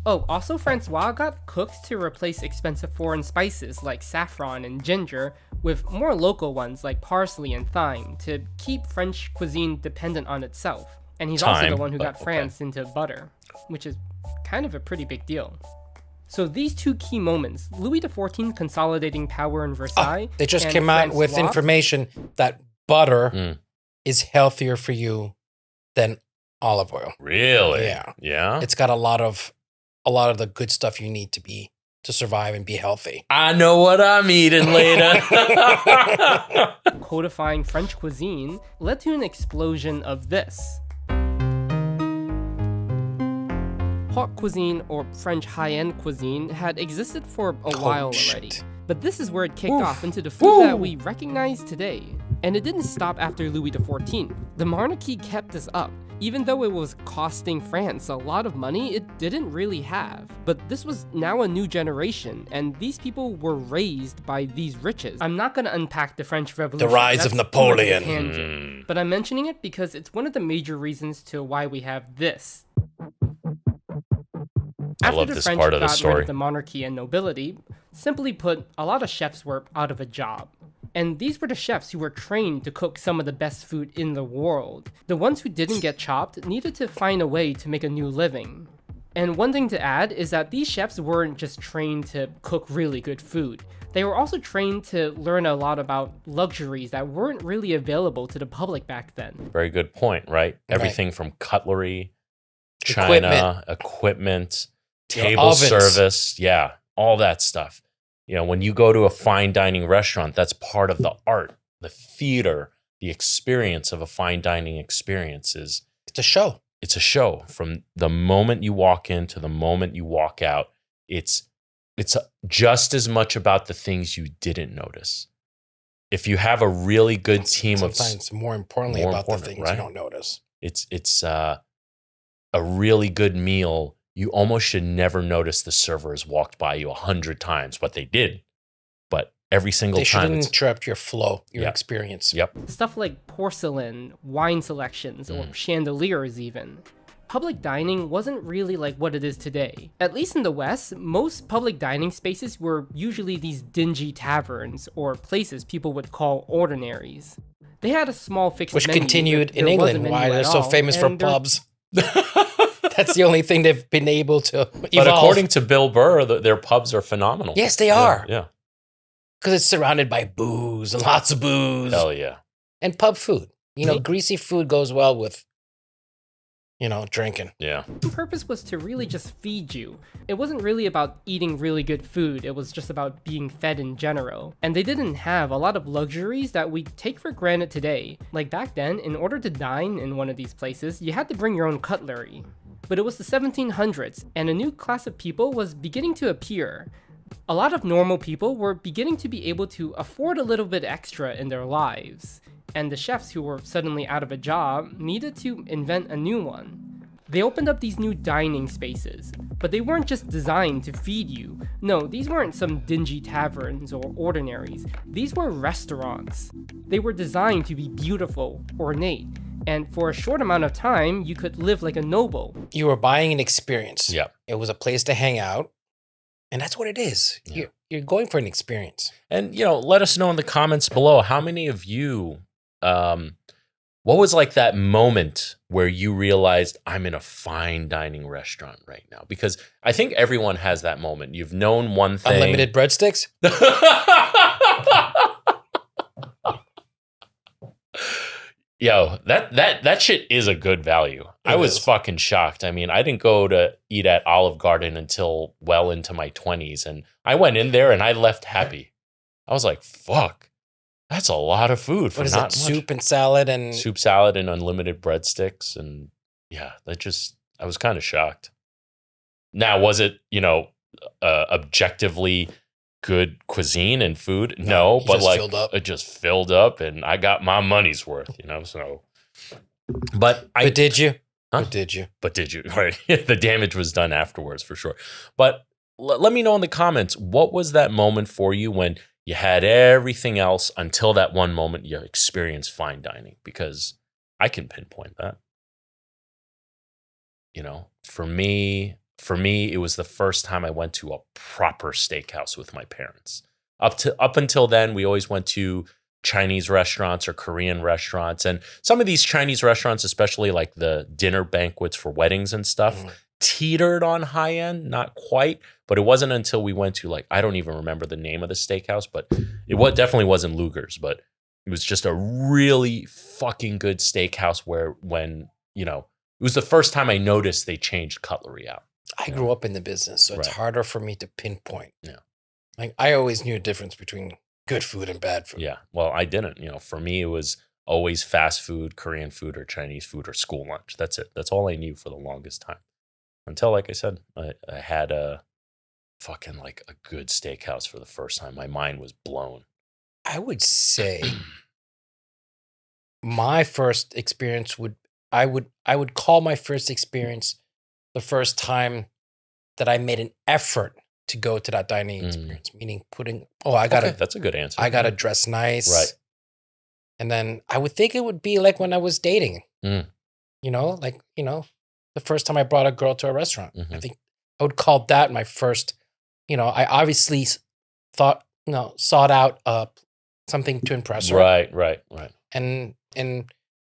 Oh, also Francois got cooks to replace expensive foreign spices like saffron and ginger with more local ones like parsley and thyme to keep French cuisine dependent on itself. And he's also the one who got France into butter, which is kind of a pretty big deal. So these two key moments, Louis XIV consolidating power in Versailles. They just and came out with Francois- information that butter is healthier for you than olive oil. Really? Yeah. Yeah. It's got a lot of the good stuff you need to survive and be healthy. I know what I'm eating later. Codifying French cuisine led to an explosion of this. Haute cuisine, or French high-end cuisine, had existed for a while already. But this is where it kicked off into the food that we recognize today. And it didn't stop after Louis XIV. The monarchy kept this up. Even though it was costing France a lot of money, it didn't really have. But this was now a new generation, and these people were raised by these riches. I'm not going to unpack the French Revolution. The rise of That's too much a Napoleon. tangent. But I'm mentioning it because it's one of the major reasons to why we have this. After love the this French part of the got rid story. of the monarchy and nobility, simply put, a lot of chefs were out of a job. And these were the chefs who were trained to cook some of the best food in the world. The ones who didn't get chopped needed to find a way to make a new living. And one thing to add is that these chefs weren't just trained to cook really good food. They were also trained to learn a lot about luxuries that weren't really available to the public back then. Very good point, right? Everything from cutlery, china, equipment, table ovens. service, yeah, all that stuff. You know, when you go to a fine dining restaurant, that's part of the art, the theater, the experience of a fine dining experience is It's a show. it's a show. From the moment you walk in to the moment you walk out, it's just as much about the things you didn't notice. If you have a really good team of Sometimes more importantly more about the important, things right? you don't notice. it's a really good meal, you almost should never notice the server has walked by you 100 times. But they did. But every single They time, shouldn't interrupt your flow, your Yep. experience. Yep. Stuff like porcelain, wine selections, or chandeliers even. Public dining wasn't really like what it is today. At least in the West, most public dining spaces were usually these dingy taverns or places people would call ordinaries. They had a small fixed Which menu, continued but in there wasn't England. a Why menu they're at so all, famous for and there- pubs. That's the only thing they've been able to evolve. But according to Bill Burr, their pubs are phenomenal. Yes, they are. Yeah. Because it's surrounded by booze and lots of booze. Hell yeah. And pub food. You know, greasy food goes well with, drinking. Yeah. The purpose was to really just feed you. It wasn't really about eating really good food, it was just about being fed in general. And they didn't have a lot of luxuries that we take for granted today. Like back then, in order to dine in one of these places, you had to bring your own cutlery. But it was the 1700s, and a new class of people was beginning to appear. A lot of normal people were beginning to be able to afford a little bit extra in their lives. And the chefs who were suddenly out of a job needed to invent a new one. They opened up these new dining spaces, but they weren't just designed to feed you. No, these weren't some dingy taverns or ordinaries. These were restaurants. They were designed to be beautiful, ornate, and for a short amount of time, you could live like a noble. You were buying an experience. Yeah. It was a place to hang out, and that's what it is. Yeah. You're going for an experience. And, let us know in the comments below, how many of you, what was like that moment where you realized I'm in a fine dining restaurant right now? Because I think everyone has that moment. You've known one thing. Unlimited breadsticks? Yo, that shit is a good value. I was fucking shocked. I mean, I didn't go to eat at Olive Garden until well into my 20s. And I went in there and I left happy. I was like, fuck. That's a lot of food for what is not it? much. Soup and salad and Soup, salad, and unlimited breadsticks. And yeah, I was kind of shocked. Now, was it, objectively good cuisine and food? No, but like it just filled up and I got my money's worth, so. But did you? Huh? But did you? But did you? Right. The damage was done afterwards for sure. But let me know in the comments, what was that moment for you when you had everything else until that one moment you experienced fine dining? Because I can pinpoint that. For me, it was the first time I went to a proper steakhouse with my parents. Up until then, we always went to Chinese restaurants or Korean restaurants. And some of these Chinese restaurants, especially like the dinner banquets for weddings and stuff, teetered on high end, not quite. But it wasn't until we went to I don't even remember the name of the steakhouse, but it definitely wasn't Luger's, but it was just a really fucking good steakhouse when, it was the first time I noticed they changed cutlery out. I grew up in the business, so it's harder for me to pinpoint. Yeah. I always knew a difference between good food and bad food. Yeah. Well, I didn't. For me, it was always fast food, Korean food, or Chinese food, or school lunch. That's it. That's all I knew for the longest time. Until, like I said, I had a fucking a good steakhouse for the first time. My mind was blown. I would say my first experience I would call my first experience the first time that I made an effort to go to that dining experience, meaning that's a good answer. I got to dress nice. Right. And then I would think it would be like when I was dating, the first time I brought a girl to a restaurant. I think I would call that my first, I obviously sought out something to impress her. Right. And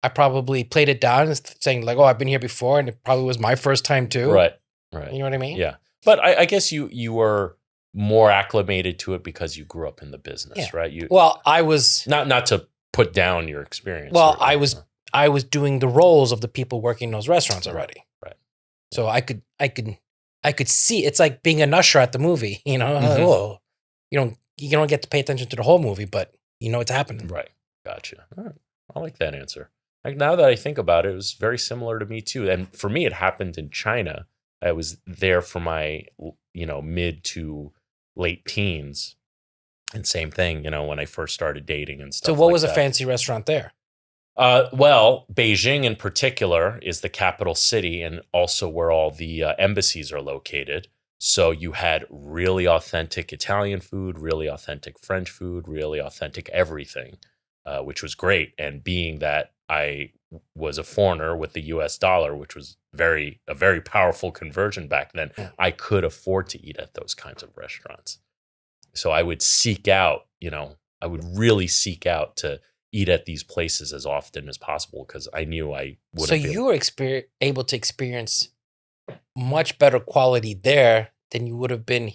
I probably played it down saying I've been here before, and it probably was my first time too. Right. You know what I mean? Yeah. But I guess you were more acclimated to it because you grew up in the business, right? I was not to put down your experience. Well, I was doing the roles of the people working in those restaurants already. Right. So I could see it's like being an usher at the movie, whoa. You don't get to pay attention to the whole movie, but it's happening. Right. Gotcha. All right. I like that answer. Now that I think about it, it was very similar to me too. And for me, it happened in China. I was there for my, mid to late teens. And same thing, when I first started dating and stuff. So what was a fancy restaurant there? Well, Beijing in particular is the capital city and also where all the embassies are located. So you had really authentic Italian food, really authentic French food, really authentic everything, which was great. And being that I was a foreigner with the US dollar, which was a very powerful conversion back then, I could afford to eat at those kinds of restaurants. So I would I would really seek out to eat at these places as often as possible because I knew I would. So you were able to experience much better quality there than you would have been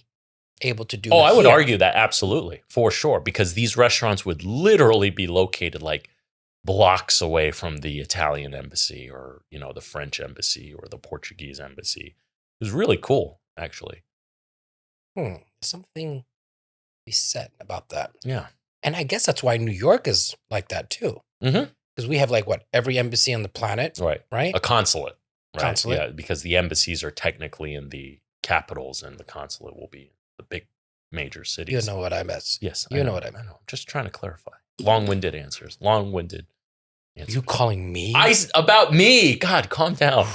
able to do. Oh, I would argue that absolutely, for sure, because these restaurants would literally be located blocks away from the Italian embassy or, the French embassy or the Portuguese embassy. It was really cool, actually. Something to be said about that. Yeah. And I guess that's why New York is like that too. Mm-hmm. Because we have every embassy on the planet. Right? A consulate. Right? Consulate. Yeah, because the embassies are technically in the capitals and the consulate will be in the big major cities. You know what I meant. Yes. You know what I meant. I know. I'm just trying to clarify. Long-winded answers. Long-winded answers. You calling me? About me. God, calm down.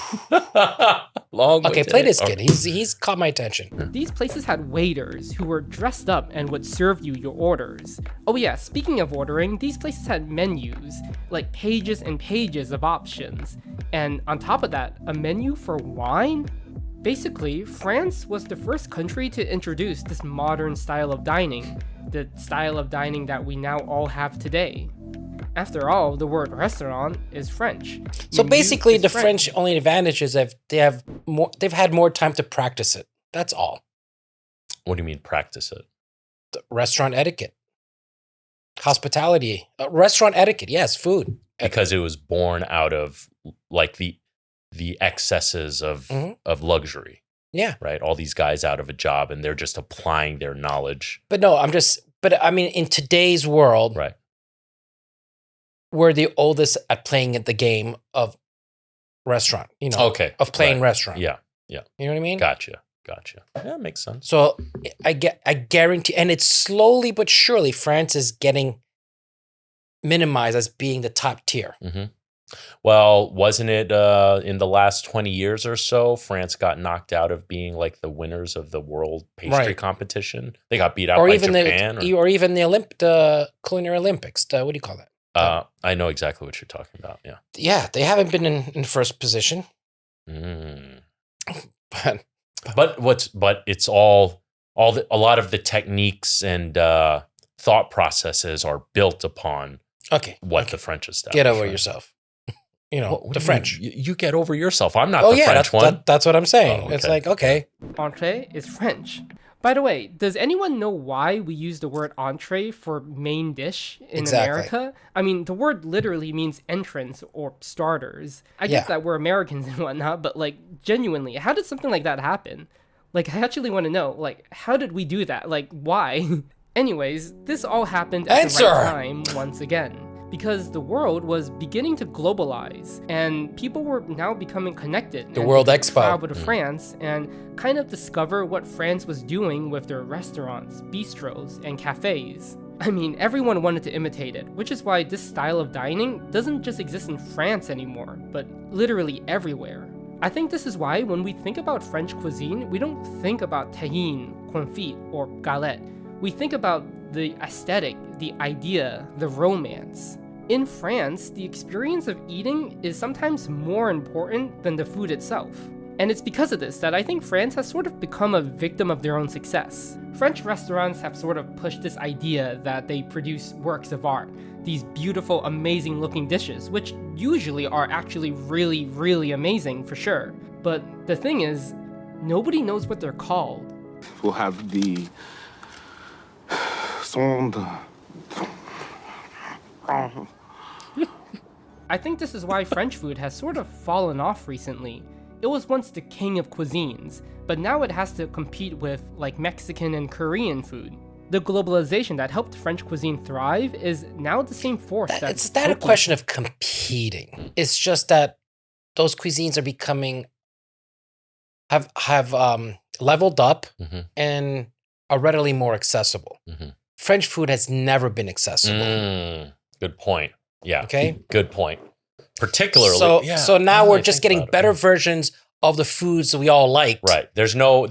Long-winded. Okay, play this kid. He's caught my attention. These places had waiters who were dressed up and would serve you your orders. Oh yeah, speaking of ordering, these places had menus, like pages and pages of options. And on top of that, a menu for wine? Basically, France was the first country to introduce this modern style of dining, the style of dining that we now all have today. After all, the word restaurant is French. So Menu basically, is the French only advantage is that they've had more time to practice it. That's all. What do you mean practice it? The restaurant etiquette, hospitality, restaurant etiquette. Yes, food. Because it was born out of the excesses of luxury. Yeah. Right. All these guys out of a job and they're just applying their knowledge. But I mean, in today's world, right, we're the oldest at playing at the game of restaurant, of playing restaurant. Yeah. Yeah. You know what I mean? Gotcha. Yeah, makes sense. So I guarantee, and it's slowly but surely, France is getting minimized as being the top tier. Mm-hmm. Well, wasn't it in the last 20 years or so, France got knocked out of being like the winners of the world pastry competition? They got beat out by Japan? Or even the Culinary Olympics. What do you call that? I know exactly what you're talking about, yeah. Yeah, they haven't been in first position. But it's a lot of the techniques and thought processes are built upon the French established. Get over yourself. The French. You get over yourself. I'm not the French one. That's what I'm saying. Okay. It's like, okay. Entree is French. By the way, does anyone know why we use the word entree for main dish in America? I mean, the word literally means entrance or starters. I get that we're Americans and whatnot, but genuinely, how did something like that happen? I actually want to know, how did we do that? Why? Anyways, this all happened at the right time once again. Because the world was beginning to globalize and people were now becoming connected. The World Expo. Travel to France and kind of discover what France was doing with their restaurants, bistros, and cafes. I mean, everyone wanted to imitate it, which is why this style of dining doesn't just exist in France anymore, but literally everywhere. I think this is why when we think about French cuisine, we don't think about tahine, confit, or galette. We think about the aesthetic, the idea, the romance. In France, the experience of eating is sometimes more important than the food itself. And it's because of this that I think France has sort of become a victim of their own success. French restaurants have sort of pushed this idea that they produce works of art, these beautiful, amazing looking dishes, which usually are actually really, really amazing for sure. But the thing is, nobody knows what they're called. We'll have the sonde. I think this is why French food has sort of fallen off recently. It was once the king of cuisines, but now it has to compete with Mexican and Korean food. The globalization that helped French cuisine thrive is now the same force that it's not a question of competing. It's just that those cuisines are becoming have leveled up and are readily more accessible. French food has never been accessible. Good point. Yeah. Okay. Good point. Particularly. So now we're just getting better versions of the foods that we all like. Right. There's no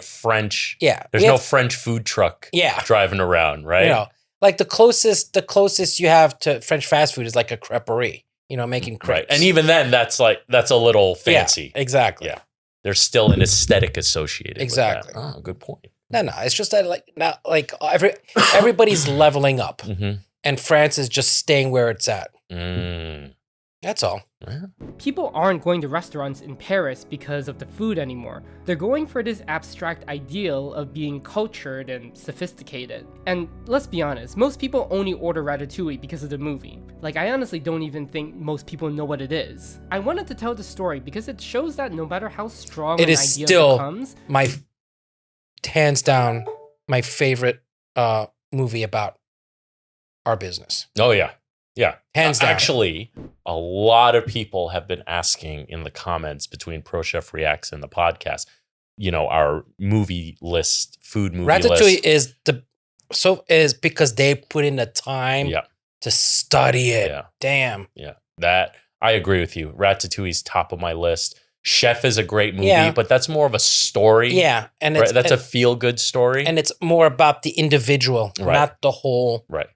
French. Yeah. There's no French food truck. Driving around. Right. The closest you have to French fast food is a creperie. Making crepes. Right. And even then, that's a little fancy. Yeah. Exactly. Yeah. There's still an aesthetic associated. Exactly. With that. Oh, good point. No. It's just that everybody's leveling up, and France is just staying where it's at. That's all. People aren't going to restaurants in Paris because of the food anymore. They're going for this abstract ideal of being cultured and sophisticated. And let's be honest, most people only order ratatouille because of the movie. Like, I honestly don't even think most people know what it is. I wanted to tell the story because it shows that no matter how strong It an is idea still becomes, hands down, my favorite movie about our business. Oh, yeah. Yeah. Hands down. Actually, a lot of people have been asking in the comments between Pro Chef Reacts and the podcast, our movie list, food movie Ratatouille list. is because they put in the time to study it. Yeah. Damn. Yeah. That, I agree with you. Ratatouille's top of my list. Chef is a great movie, but that's more of a story. Yeah. And right? That's a feel-good story. And it's more about the individual, not the whole. Right.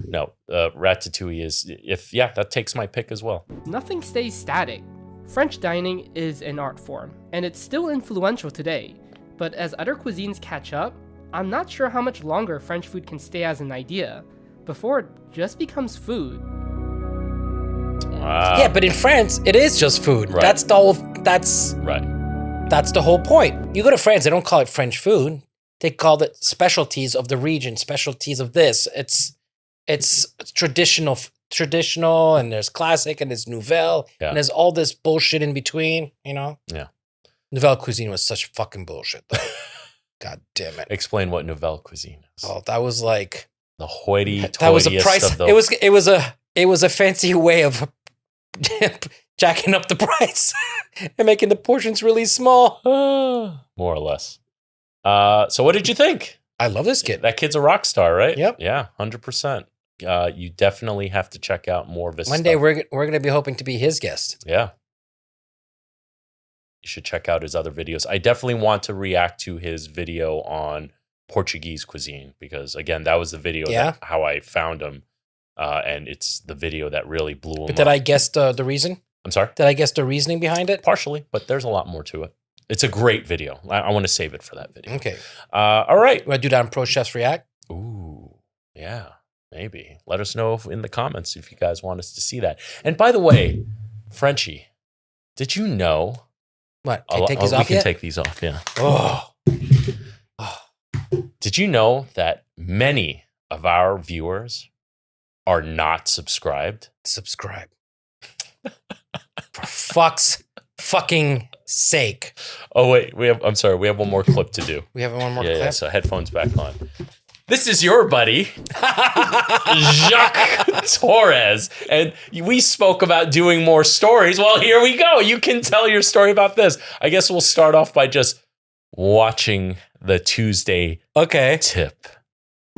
No, Ratatouille is, that takes my pick as well. nothing stays static. French dining is an art form, and it's still influential today. But as other cuisines catch up, I'm not sure how much longer French food can stay as an idea before it just becomes food. Wow. Yeah, but in France, it is just food. Right. That's the whole point. You go to France, they don't call it French food. They call it specialties of the region, specialties of this. It's traditional, and there's classic, and there's nouvelle, and there's all this bullshit in between, Yeah. Nouvelle cuisine was such fucking bullshit, though. God damn it. Explain what nouvelle cuisine is. Oh, that was like the hoity-toityest that was a price. Of the... It was a fancy way of jacking up the price and making the portions really small. More or less. So what did you think? I love this kid. That kid's a rock star, right? Yep. Yeah, 100%. You definitely have to check out more of his One day we're going to be hoping to be his guest. Yeah. You should check out his other videos. I definitely want to react to his video on Portuguese cuisine because, again, that was the video how I found him. And it's the video that really blew him up. But did I guess the reason? I'm sorry? Did I guess the reasoning behind it? Partially, but there's a lot more to it. It's a great video. I want to save it for that video. Okay. All right. You want to do that on Pro Chefs React? Ooh, yeah, maybe. Let us know in the comments if you guys want us to see that. And by the way, Frenchy, did you know... What? Can I take these off We yet? can take these off, yeah. Oh. Did you know that many of our viewers are not subscribed? Subscribe. For fuck's fucking sake. Oh, wait. I'm sorry. We have one more clip to do. We have one more clip? Yeah, so headphones back on. This is your buddy, Jacques Torres. And we spoke about doing more stories. Well, here we go. You can tell your story about this. I guess we'll start off by just watching the Tuesday tip.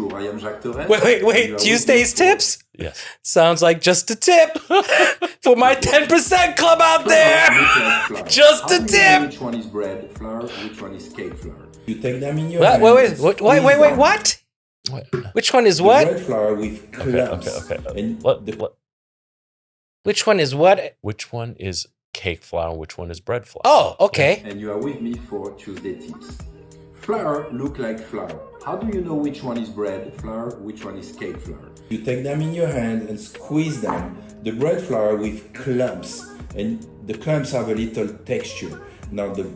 I am Jacques Torres. Wait. Tuesday's tips? Yes. Sounds like just a tip for my 10% club out there. Just a tip. Which one is bread flour? Which one is cake flour? You take them in your Wait, what? Which one is what? Bread flour with clumps. Okay. And Which one is what? Which one is cake flour? Which one is bread flour? Oh, okay. And you are with me for Tuesday tips. Flour look like flour. How do you know which one is bread flour, which one is cake flour? You take them in your hand and squeeze them. The bread flour with clumps, and the clumps have a little texture. Now the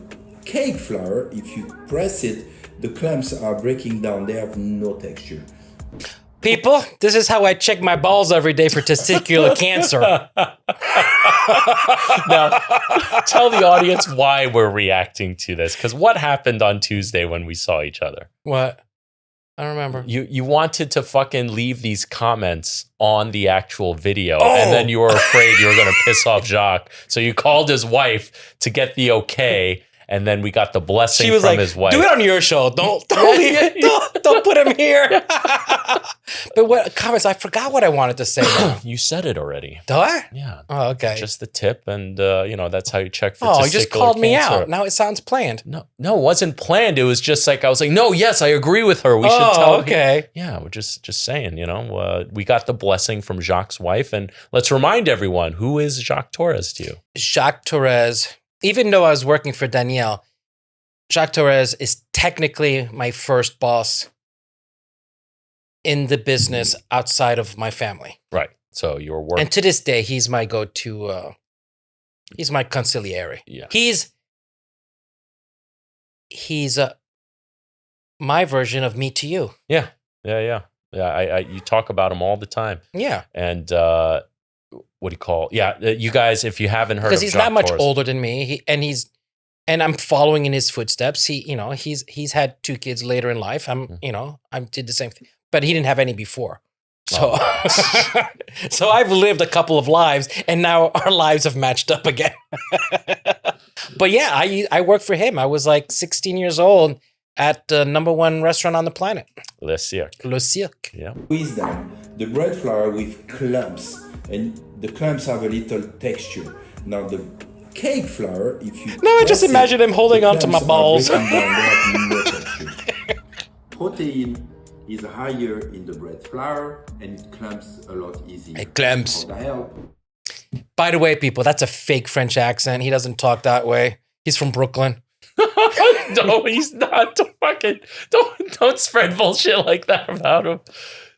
cake flour, if you press it, the clumps are breaking down. They have no texture. People, this is how I check my balls every day for testicular cancer. Now, tell the audience why we're reacting to this. Because what happened on Tuesday when we saw each other? What? I don't remember. You wanted to fucking leave these comments on the actual video, and then you were afraid you were going to piss off Jacques. So you called his wife to get the okay, and then we got the blessing She was from like, his wife. do it on your show. Don't leave it. Don't put him here. But what comments? I forgot what I wanted to say now. You said it already. Do I? Yeah. Oh, okay. Just the tip, and that's how you check for testicular you just called me cancer. out. Now it sounds planned. No, it wasn't planned. It was just like, I was like, no, yes, I agree with her. We should tell her. Okay. Yeah, we're just saying, we got the blessing from Jacques' wife, and let's remind everyone, who is Jacques Torres to you? Jacques Torres, even though I was working for Danielle, Jacques Torres is technically my first boss in the business outside of my family. Right. So your work. And to this day, he's my go-to. He's my consigliere. Yeah. He's my version of me to you. Yeah. You talk about him all the time. Yeah. And what do you call? Yeah, you guys, if you haven't heard, because of he's Jacques not much Torres, older than me, and I'm following in his footsteps. He's had 2 kids later in life. I did the same thing, but he didn't have any before. So, so I've lived a couple of lives, and now our lives have matched up again. But yeah, I worked for him. I was like 16 years old at the #1 restaurant on the planet, Le Cirque. Le Cirque. Yeah. Squeeze down the bread flour with clumps, and the clumps have a little texture. Now the cake flour, if you I just imagine him holding on to my balls. Protein is higher in the bread flour, and it clumps a lot easier. It clumps. For the help. By the way, people, that's a fake French accent. He doesn't talk that way. He's from Brooklyn. No, he's not. Don't spread bullshit like that about him.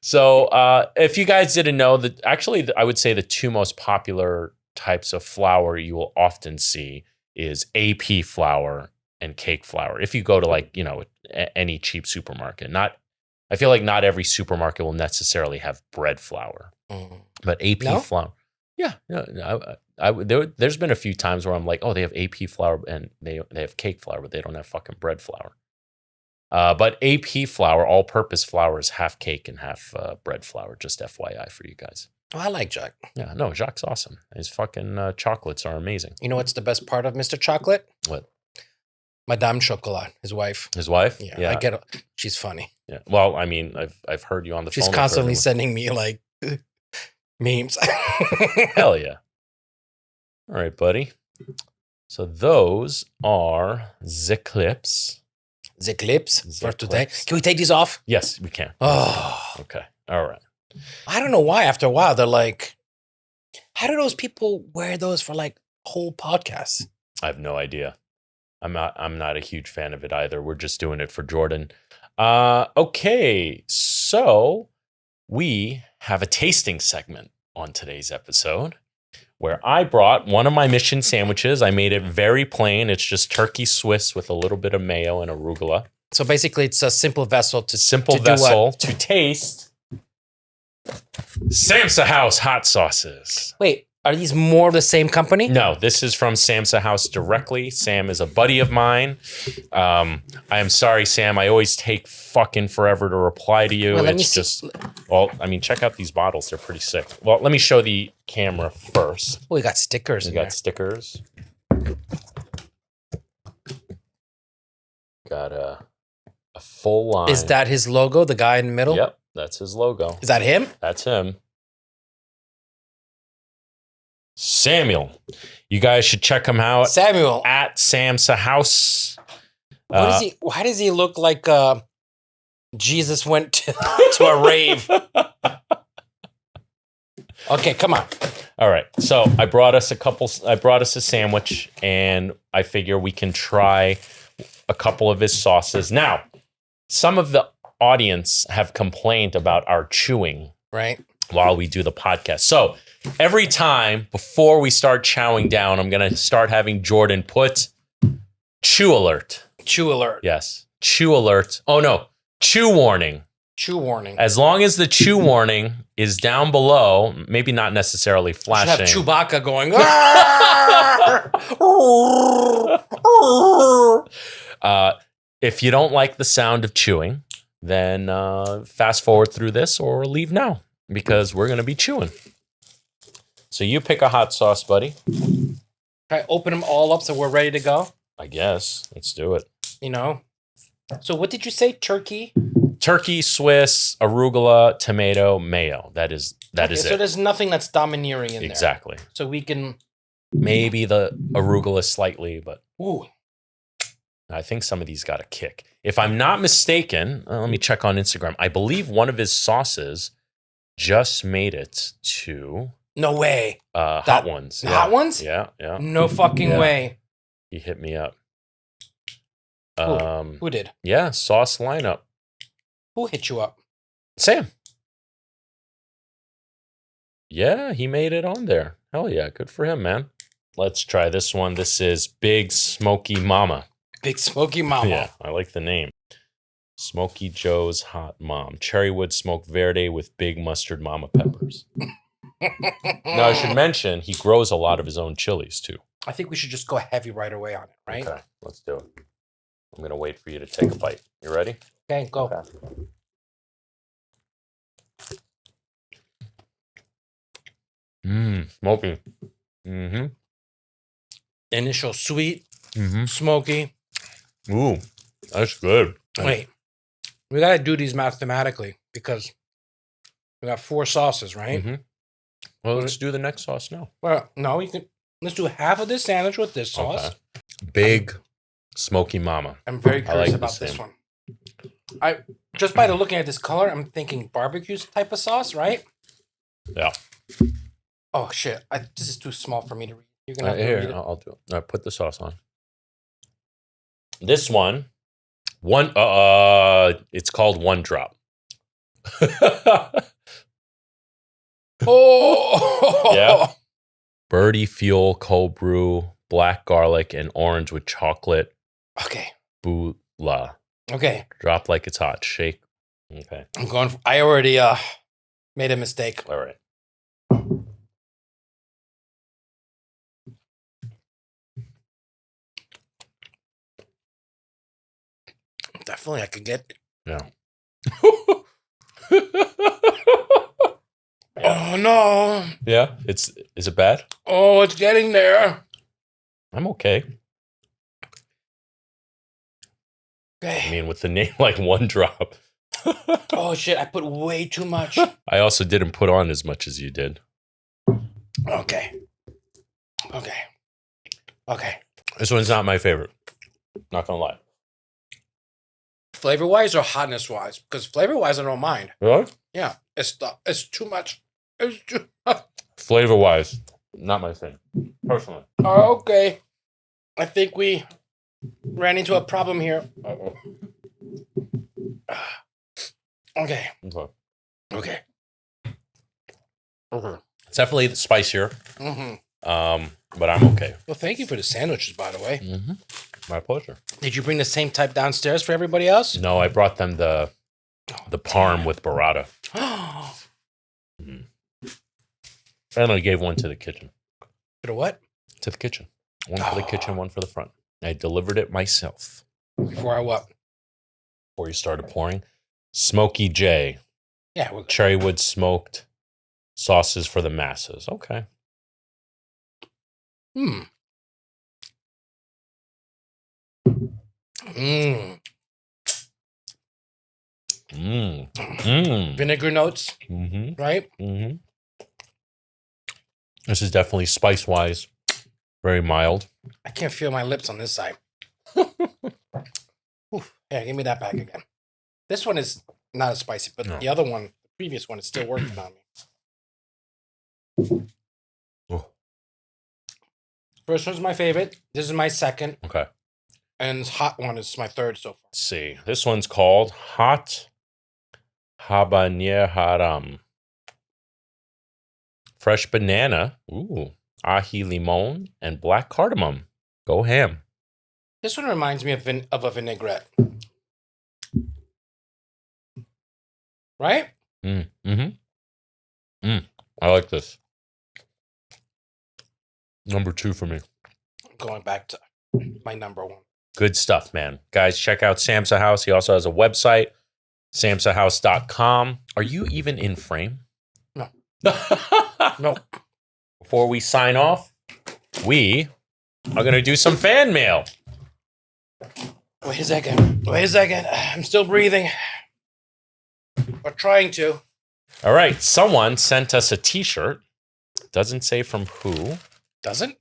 So, if you guys didn't know, that actually, I would say the 2 most popular types of flour you will often see is AP flour and cake flour. If you go to any cheap supermarket, I feel like not every supermarket will necessarily have bread flour, but AP flour. Yeah. There's been a few times where I'm like, oh, they have AP flour and they have cake flour, but they don't have fucking bread flour. But AP flour, all-purpose flour, is half cake and half bread flour. Just FYI for you guys. Oh, I like Jacques. Yeah, no, Jacques' awesome. His fucking chocolates are amazing. You know what's the best part of Mr. Chocolate? What? Madame Chocolat, his wife. His wife? Yeah. I get it. She's funny. Yeah. Well, I mean, I've heard you on the phone. She's constantly sending me like memes. Hell yeah. All right, buddy. So those are the clips. The clips for today. Can we take these off? Yes, we can. Oh. Okay. All right. I don't know why after a while they're like, how do those people wear those for like whole podcasts? I have no idea. I'm not a huge fan of it either. We're just doing it for Jordan. Okay. So we have a tasting segment on today's episode where I brought one of my mission sandwiches. I made it very plain. It's just turkey Swiss with a little bit of mayo and arugula. So basically it's a simple vessel to taste Samsa House hot sauces. Wait, are these more of the same company? No, this is from Samsa House directly. Sam is a buddy of mine. I am sorry, Sam. I always take fucking forever to reply to you. Check out these bottles. They're pretty sick. Well, let me show the camera first. Oh, we got stickers. We got stickers. Got a full line. Is that his logo, the guy in the middle? Yep, that's his logo. Is that him? That's him. Samuel. You guys should check him out. Samuel. At Samsa House. Why does he look like Jesus went to a rave? Okay, come on. All right. So I brought us a sandwich, and I figure we can try a couple of his sauces. Now, some of the audience have complained about our chewing while we do the podcast. So every time before we start chowing down, I'm going to start having Jordan put chew alert. Chew alert. Yes. Chew alert. Oh, no. Chew warning. Chew warning. As long as the chew warning is down below, maybe not necessarily flashing. You should have Chewbacca going. If you don't like the sound of chewing, then fast forward through this or leave now because we're going to be chewing. So you pick a hot sauce, buddy. Try open them all up so we're ready to go. I guess. Let's do it. So what did you say? Turkey, Swiss, arugula, tomato, mayo. That is it. So there's nothing that's domineering in there. Exactly. So we can maybe the arugula slightly, but ooh. I think some of these got a kick. If I'm not mistaken, let me check on Instagram. I believe one of his sauces just made it to no way. Hot Ones. Yeah. Hot Ones? Yeah. No fucking way. He hit me up. Who did? Yeah, sauce lineup. Who hit you up? Sam. Yeah, he made it on there. Hell yeah, good for him, man. Let's try this one. This is Big Smoky Mama. Big Smoky Mama. Yeah, I like the name. Smoky Joe's Hot Mom. Cherrywood smoked verde with big mustard mama peppers. Now, I should mention, he grows a lot of his own chilies, too. I think we should just go heavy right away on it, right? Okay, let's do it. I'm going to wait for you to take a bite. You ready? Okay, go. Okay. Smoky. Mm-hmm. Initial sweet, Mm-hmm. smoky. Ooh, that's good. Wait, we got to do these mathematically because we got 4 sauces, right? Mm-hmm. Well, let's do the next sauce now. Well, no, you can. Let's do half of this sandwich with this sauce. Okay. Big Smoky Mama. I'm very curious like about the this same. one. I just by the looking at this color, I'm thinking barbecue type of sauce, right? Yeah. Oh shit! This is too small for me to read. You're gonna have to Here, read it. I'll do it. Put the sauce on. This one, it's called One Drop. Oh Yeah. Birdie Fuel, cold brew, black garlic, and orange with chocolate. Okay. Bula. Okay. Drop like it's hot. Shake. Okay. I'm going. I already made a mistake. All right. Definitely, I could get. Yeah. Oh no! Yeah. Is it bad? Oh, it's getting there. I'm okay. Okay. I mean, with the name like One Drop. Oh shit! I put way too much. I also didn't put on as much as you did. Okay. Okay. Okay. This one's not my favorite. Not gonna lie. Flavor wise or hotness wise? Because flavor wise, I don't mind. Really? Yeah, it's too much. It's too much. Flavor wise, not my thing. Personally. Oh, okay. I think we ran into a problem here. Okay. Okay. Okay. It's definitely spicier. Mm-hmm. But I'm okay. Well, thank you for the sandwiches, by the way. Mm-hmm. My pleasure. Did you bring the same type downstairs for everybody else? No, I brought them the parm with burrata. And I gave one to the kitchen. To the what? To the kitchen. One for the kitchen, one for the front. I delivered it myself. Before I what? Before you started pouring. Smoky J. Yeah. Cherrywood smoked sauces for the masses. Okay. Hmm. Mmm. Mmm. Mmm. Vinegar notes, Mm-hmm. right? Mm-hmm. This is definitely spice-wise very mild. I can't feel my lips on this side. Oof. Yeah, give me that back again. This one is not as spicy, but the other one, the previous one, is still working on me. Oh. First one's my favorite. This is my second. Okay. And this hot one is my third so far. Let's see. This one's called Hot Habanero Haram. Fresh banana. Ooh. Ají limon and black cardamom. Go ham. This one reminds me of a vinaigrette. Right? I like this. Number 2 for me. I'm going back to my number 1. Good stuff, man. Guys, check out Samsa House. He also has a website, samsahouse.com. Are you even in frame? No. No. Before we sign off, we are going to do some fan mail. Wait a second. Wait a second. I'm still breathing. Or trying to. All right. Someone sent us a t-shirt. Doesn't say from who. Doesn't?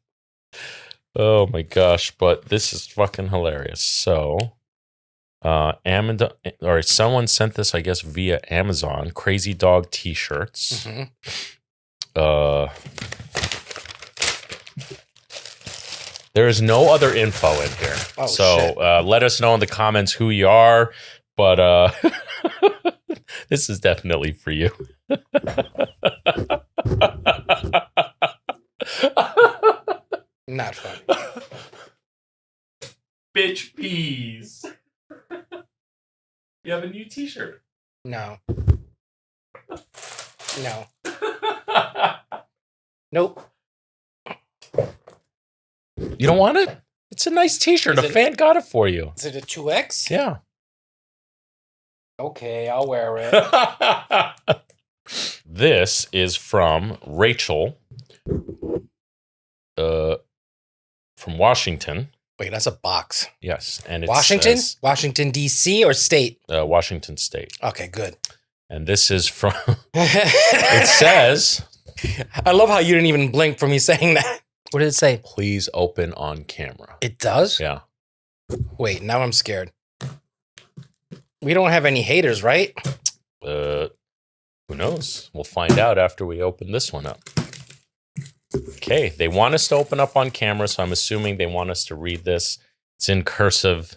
Oh my gosh, but this is fucking hilarious. So, someone sent this, I guess, via Amazon. Crazy Dog t-shirts. There is no other info in here. Oh, so shit. Let us know in the comments who you are. But this is definitely for you. Not funny. Bitch peas. You have a new t-shirt. No. No. Nope. You don't want it? It's a nice t-shirt. A fan got it for you. Is it a 2X? Yeah. Okay, I'll wear it. This is from Rachel from Washington. Wait, that's a box. Yes. And it Washington? says, Washington, D.C. or state? Washington State. Okay, good. And this is from, it says, I love how you didn't even blink for me saying that. What did it say? please open on camera. It does? Yeah. Wait, now I'm scared. We don't have any haters, right? Who knows? We'll find out after we open this one up. Okay, they want us to open up on camera, so I'm assuming they want us to read this. It's in cursive.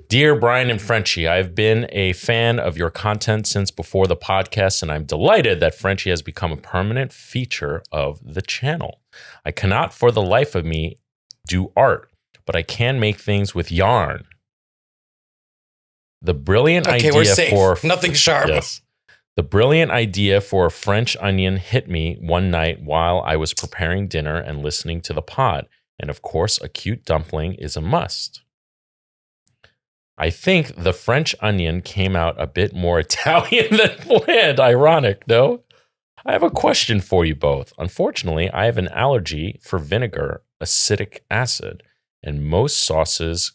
Dear Brian and Frenchy, I've been a fan of your content since before the podcast, and I'm delighted that Frenchy has become a permanent feature of the channel. I cannot for the life of me do art, but I can make things with yarn. The brilliant idea we're safe. for Nothing sharp. Yes. The brilliant idea for a French onion hit me one night while I was preparing dinner and listening to the pod. And of course, a cute dumpling is a must. I think the French onion came out a bit more Italian than planned. Ironic, no? I have a question for you both. Unfortunately, I have an allergy for vinegar, acidic acid, and most sauces,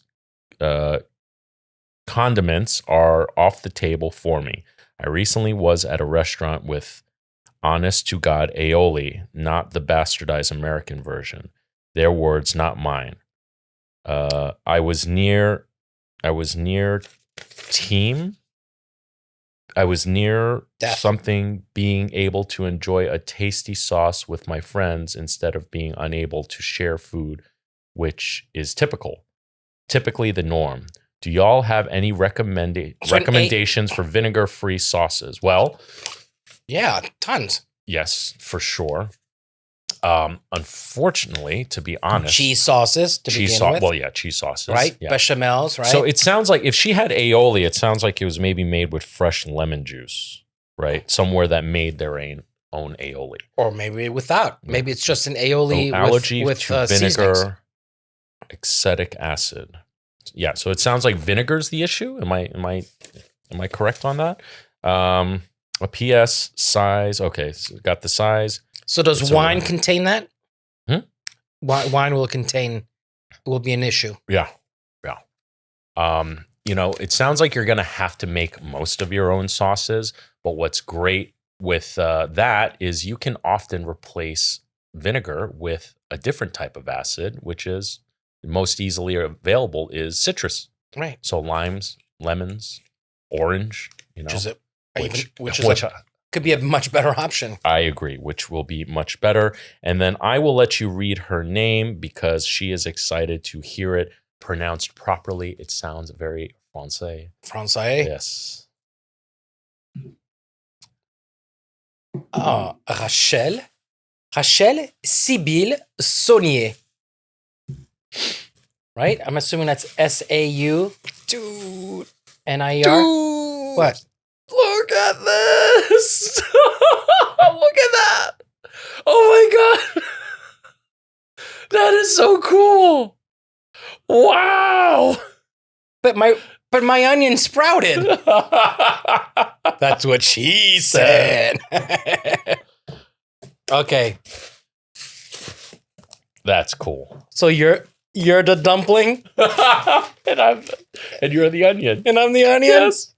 condiments are off the table for me. I recently was at a restaurant with, honest to God, aioli, not the bastardized American version. Their words, not mine. I was near Death. something being able to enjoy a tasty sauce with my friends instead of being unable to share food, which is typically the norm. Do y'all have any recommendations for vinegar-free sauces? Well, Yeah, tons. yes, for sure. Unfortunately, to be honest, Cheese sauces to cheese begin sauce. with. Well, yeah, cheese sauces, Right? Yeah. Bechamels, right? So it sounds like if she had aioli, it sounds like it was maybe made with fresh lemon juice, right? Somewhere that made their own aioli. Or maybe without. Maybe it's just an aioli So allergy with to seasonings. vinegar, acetic acid. Yeah, so it sounds like vinegar's the issue. Am I correct on that? A PS size. Okay, so got the size. So does It's wine a- contain that? Hmm? Wine will be an issue. Yeah. It sounds like you're going to have to make most of your own sauces, but what's great with that is you can often replace vinegar with a different type of acid, which is most easily available is citrus. Right. So limes, lemons, orange, Which could be a much better option. I agree, which will be much better. And then I will let you read her name because she is excited to hear it pronounced properly. It sounds very Francais. Francais? Yes. Rachel Sibylle Saunier. Right? I'm assuming that's SAU. Dude. NIR. What? Look at this. Look at that. Oh my God. That is so cool. Wow. But my onion sprouted. That's what she said. Okay. That's cool. So you're the dumpling? and you're the onion. And I'm the onion? Yes.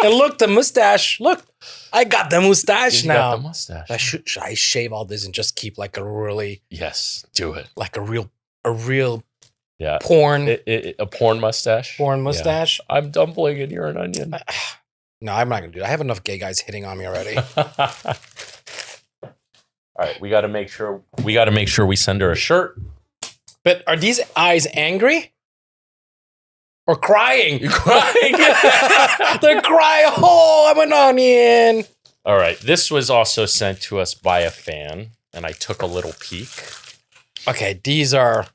And look, the mustache. Look, I got the mustache You now. got the mustache. Should I shave all this and just keep like a really, Yes, do it. like a real Yeah. porn A porn mustache. mustache? Yeah. I'm dumpling and you're an onion. No, I'm not gonna do that. I have enough gay guys hitting on me already. All right, we got to make sure we send her a shirt. But are these eyes angry? Or crying? You're crying. They're crying. Oh, I'm an onion. All right. This was also sent to us by a fan, and I took a little peek. Okay, these are...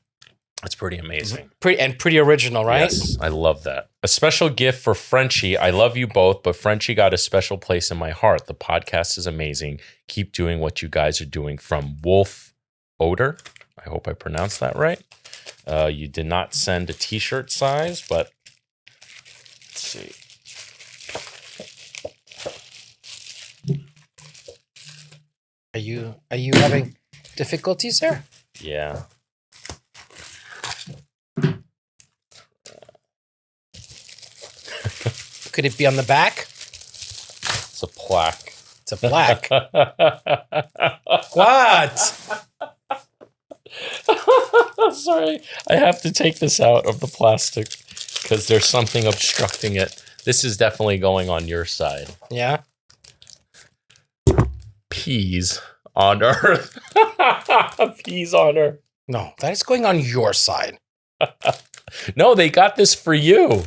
That's pretty amazing. Pretty original, right? Yes, I love that. A special gift for Frenchy. I love you both, but Frenchy got a special place in my heart. The podcast is amazing. Keep doing what you guys are doing. From Wolf Oder. I hope I pronounced that right. You did not send a t-shirt size, but let's see. Are you having difficulties there? Yeah. Could it be on the back? It's a plaque. It's a plaque. What? Sorry. I have to take this out of the plastic because there's something obstructing it. This is definitely going on your side. Yeah? Peas on earth. Peas on earth. No, that is going on your side. No, they got this for you.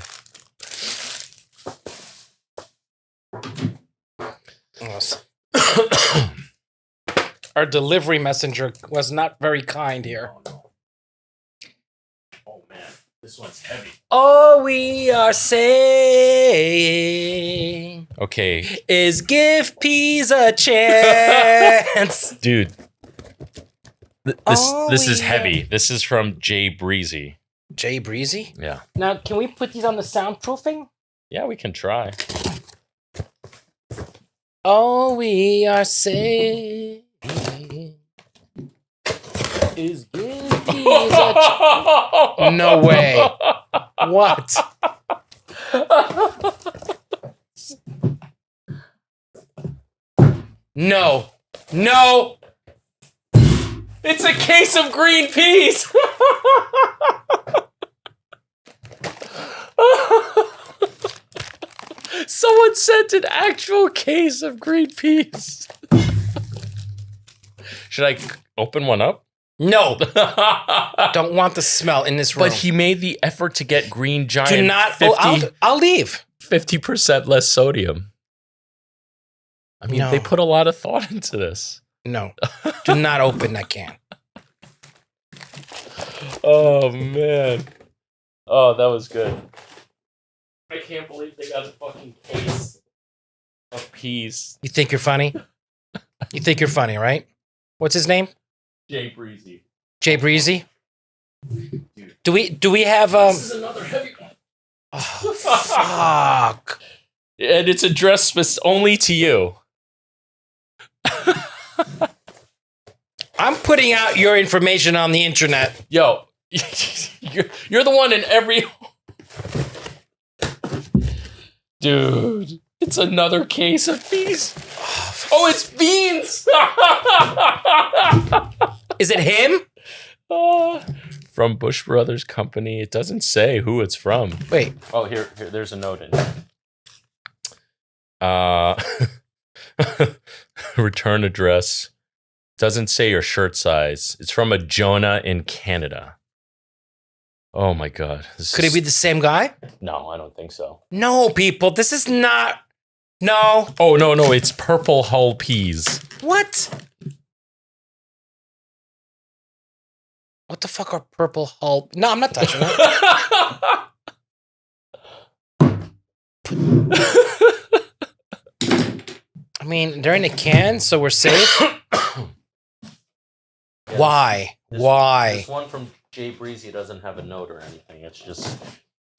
Our delivery messenger was not very kind here. Oh man, this one's heavy. All we are saying, okay, is give peas a chance. Dude, this is heavy. This is from Jay Breezy. Jay Breezy? Yeah. Now, can we put these on the soundproofing? Yeah, we can try. All we are saying is give peas a chance. No way. What? No. No. It's a case of green peas. Someone sent an actual case of green peas. Should I open one up? No. Don't want the smell in this room. But he made the effort to get Green Giant. Do not. 50, I'll leave. 50% less sodium. I mean, they put a lot of thought into this. No. Do not open that can. Oh, man. Oh, that was good. I can't believe they got a fucking case of peas. You think you're funny? You think you're funny, right? What's his name? Jay Breezy. Jay Breezy? Do we have This is another heavy one. Oh, fuck. And it's addressed only to you. I'm putting out your information on the internet. Yo, you're the one in every... Dude, it's another case of peas. Oh, it's beans! Is it him? From Bush Brothers Company. It doesn't say who it's from. Wait. Oh, here there's a note in here. Return address. Doesn't say your shirt size. It's from a Jonah in Canada. Oh my God. Could it be the same guy? No, I don't think so. No, people. This is not... No. Oh, no. It's purple hull peas. What? What the fuck are purple hull... No, I'm not touching it. I mean, they're in a can, so we're safe. Why? Why? This one from Jay Breezy doesn't have a note or anything. It's just...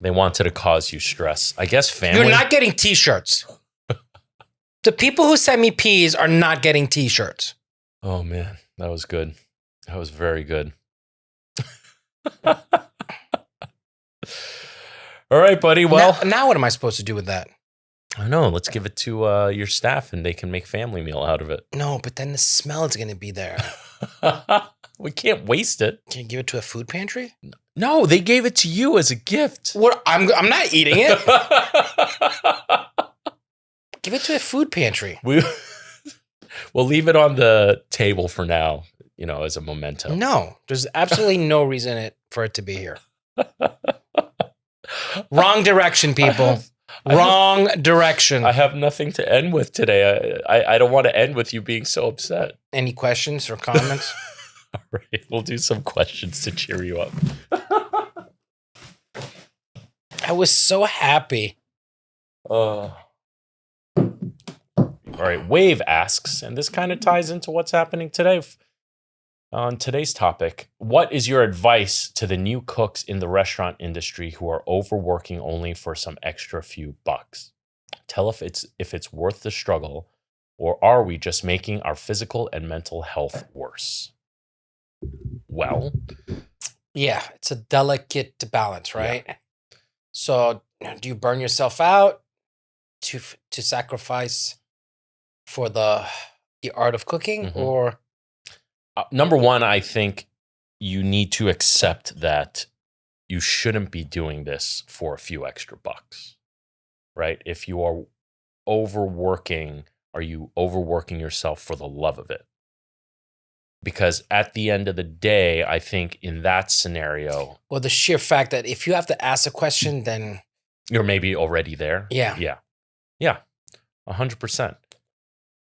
They wanted to cause you stress. I guess family... You're not getting t-shirts. The people who send me peas are not getting t-shirts. Oh, man. That was good. That was very good. All right, buddy. Well... Now what am I supposed to do with that? I don't know. Let's give it to your staff and they can make family meal out of it. No, but then the smell is going to be there. We can't waste it. Can you give it to a food pantry? No, they gave it to you as a gift. What? I'm not eating it. Give it to a food pantry. We'll leave it on the table for now, as a memento. No, there's absolutely no reason for it to be here. Wrong direction, people. Wrong direction. I have nothing to end with today. I don't want to end with you being so upset. Any questions or comments? All right, we'll do some questions to cheer you up. I was so happy. All right, Wave asks, and this kind of ties into what's happening today on today's topic. What is your advice to the new cooks in the restaurant industry who are overworking only for some extra few bucks? Tell if it's worth the struggle, or are we just making our physical and mental health worse? Well, yeah, it's a delicate balance, right? Yeah. So, do you burn yourself out to sacrifice for the art of cooking, or? Number one, I think you need to accept that you shouldn't be doing this for a few extra bucks, right? If you are overworking, are you overworking yourself for the love of it? Because at the end of the day, I think in that scenario... Well, the sheer fact that if you have to ask a question, then... You're maybe already there? Yeah. Yeah, 100%.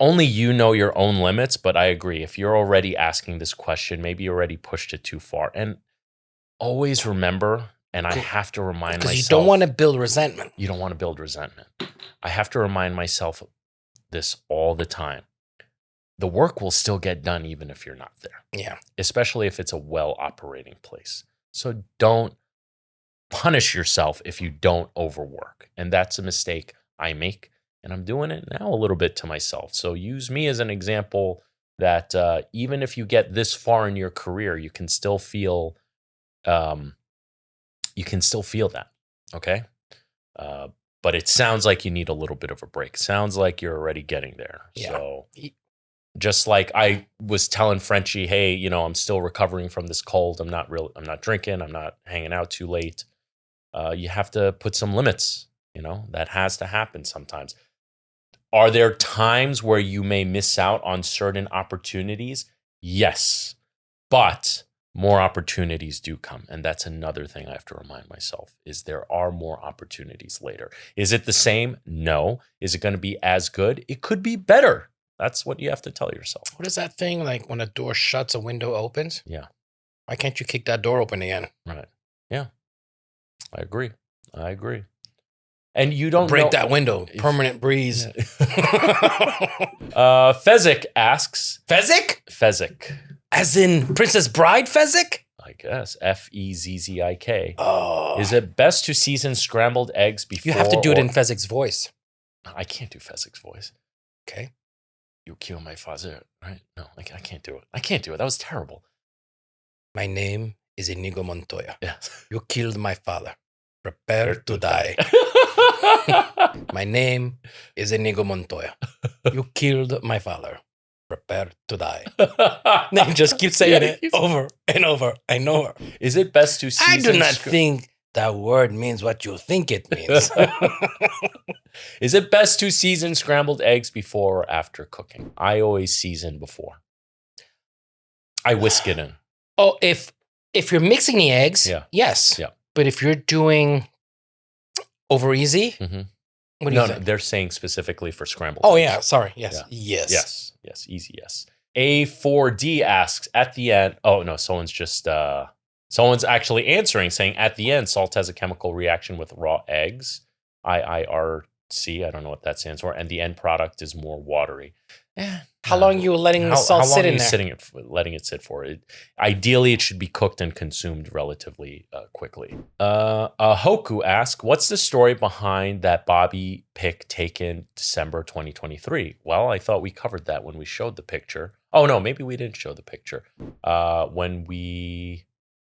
Only you know your own limits, but I agree. If you're already asking this question, maybe you already pushed it too far. And always remember, and I have to remind myself... Because you don't want to build resentment. You don't want to build resentment. I have to remind myself this all the time. The work will still get done even if you're not there. Yeah. Especially if it's a well-operating place. So don't punish yourself if you don't overwork. And that's a mistake I make. And I'm doing it now a little bit to myself. So use me as an example that even if you get this far in your career, you can still feel that. Okay. But it sounds like you need a little bit of a break. Sounds like you're already getting there. Yeah. So just like I was telling Frenchy, hey, I'm still recovering from this cold. I'm not drinking. I'm not hanging out too late. You have to put some limits. That has to happen sometimes. Are there times where you may miss out on certain opportunities? Yes, but more opportunities do come. And that's another thing I have to remind myself is there are more opportunities later. Is it the same? No. Is it going to be as good? It could be better. That's what you have to tell yourself. What is that thing? Like when a door shuts, a window opens? Yeah. Why can't you kick that door open again? Right. Yeah. I agree. And you don't break that window. Permanent breeze. Fezzik asks. Fezzik. As in Princess Bride Fezzik? I guess. Fezzik. Oh. Is it best to season scrambled eggs before? You have to do it in Fezzik's voice. I can't do Fezzik's voice. Okay. You kill my father, right? No, I can't do it. That was terrible. My name is Inigo Montoya. Yes. You killed my father. Prepare to die. My name is Inigo Montoya. You killed my father. Prepare to die. They just keep saying it over and over and over. Is it best to season? I do not think that word means what you think it means. Is it best to season scrambled eggs before or after cooking? I always season before. I whisk it in. Oh, if you're mixing the eggs, yes. Yeah. But if you're doing over easy, what do you think? No, they're saying specifically for scrambled eggs. Yeah, sorry. Yes. Yeah. Yes. Easy, yes. A4D asks, at the end, oh no, someone's actually answering, saying at the end, salt has a chemical reaction with raw eggs. IIRC, I don't know what that stands for, and the end product is more watery. How long are you letting the salt sit in there? Letting it sit for? Ideally, it should be cooked and consumed relatively quickly. Hoku asks, what's the story behind that Bobby pic taken December 2023? Well, I thought we covered that when we showed the picture. Oh, no, maybe we didn't show the picture. When we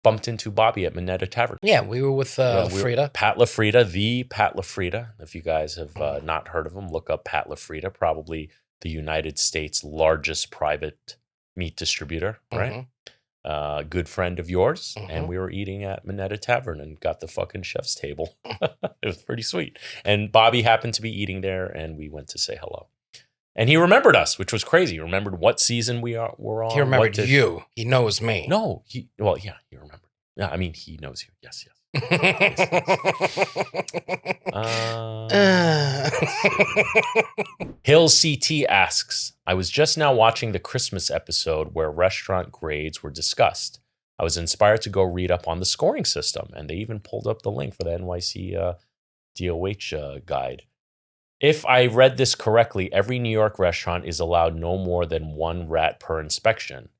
bumped into Bobby at Minetta Tavern. Yeah, we were with Lafrida. Pat Lafrida, the Pat Lafrida. If you guys have not heard of him, look up Pat Lafrida, probably the United States' largest private meat distributor, right? Good friend of yours. And we were eating at Minetta Tavern and got the fucking chef's table. It was pretty sweet. And Bobby happened to be eating there and we went to say hello. And he remembered us, which was crazy. He remembered what season we're on. He remembered you. He knows me. No, he remembered. Yeah, I mean, he knows you. Yes. Hill CT asks, I was just now watching the Christmas episode where restaurant grades were discussed. I was inspired to go read up on the scoring system, and they even pulled up the link for the NYC DOH guide. If I read this correctly, every New York restaurant is allowed no more than 1 rat per inspection.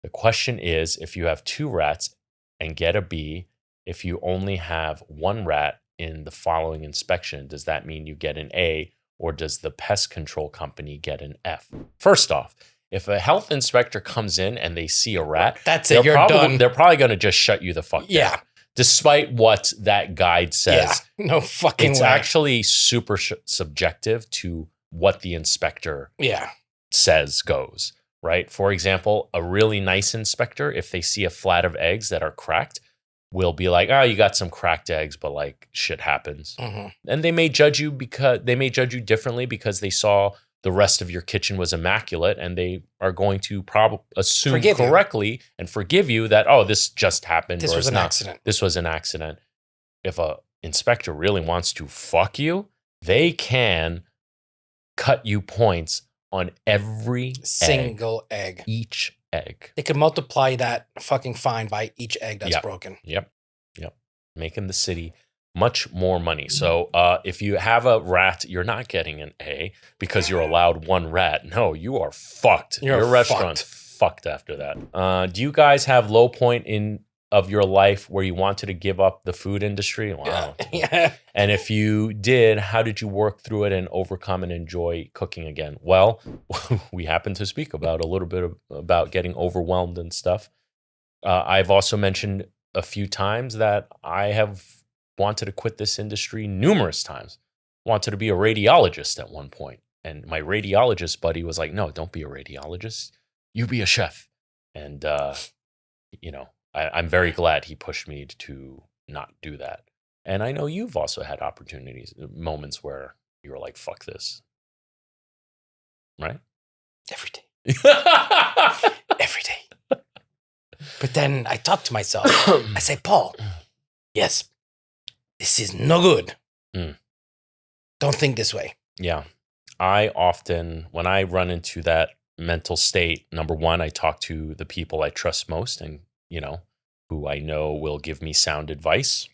The question is, if you have 2 rats and get a B, if you only have 1 rat in the following inspection, does that mean you get an A, or does the pest control company get an F? First off, if a health inspector comes in and they see a rat, that's it, you're done. They're probably going to just shut you the fuck down. Yeah. Despite what that guide says. Yeah, no fucking it's way. actually super subjective to what the inspector says goes, right? For example, a really nice inspector, if they see a flat of eggs that are cracked, will be like, oh, you got some cracked eggs, but like shit happens. Mm-hmm. And they may judge you differently because they saw the rest of your kitchen was immaculate, and they are going to assume correctly and forgive you that, oh, this just happened. This was an accident. This was an accident. If a inspector really wants to fuck you, they can cut you points on every single egg. Each egg. They could multiply that fucking fine by each egg that's broken. Yep. Making the city much more money. So if you have a rat, you're not getting an A because you're allowed 1 rat. No, you are fucked. Your restaurant's fucked after that. Do you guys have low point of your life where you wanted to give up the food industry? Wow. Yeah. And if you did, how did you work through it and overcome and enjoy cooking again? Well, we happen to speak about a little bit about getting overwhelmed and stuff. I've also mentioned a few times that I have wanted to quit this industry numerous times. Wanted to be a radiologist at one point. And my radiologist buddy was like, no, don't be a radiologist. You be a chef. And, I'm very glad he pushed me to not do that. And I know you've also had moments where you were like, fuck this. Right? Every day. Every day. But then I talk to myself. I say, Paul, yes, this is no good. Don't think this way. Yeah. I often, when I run into that mental state, number one, I talk to the people I trust most and, who I know will give me sound advice.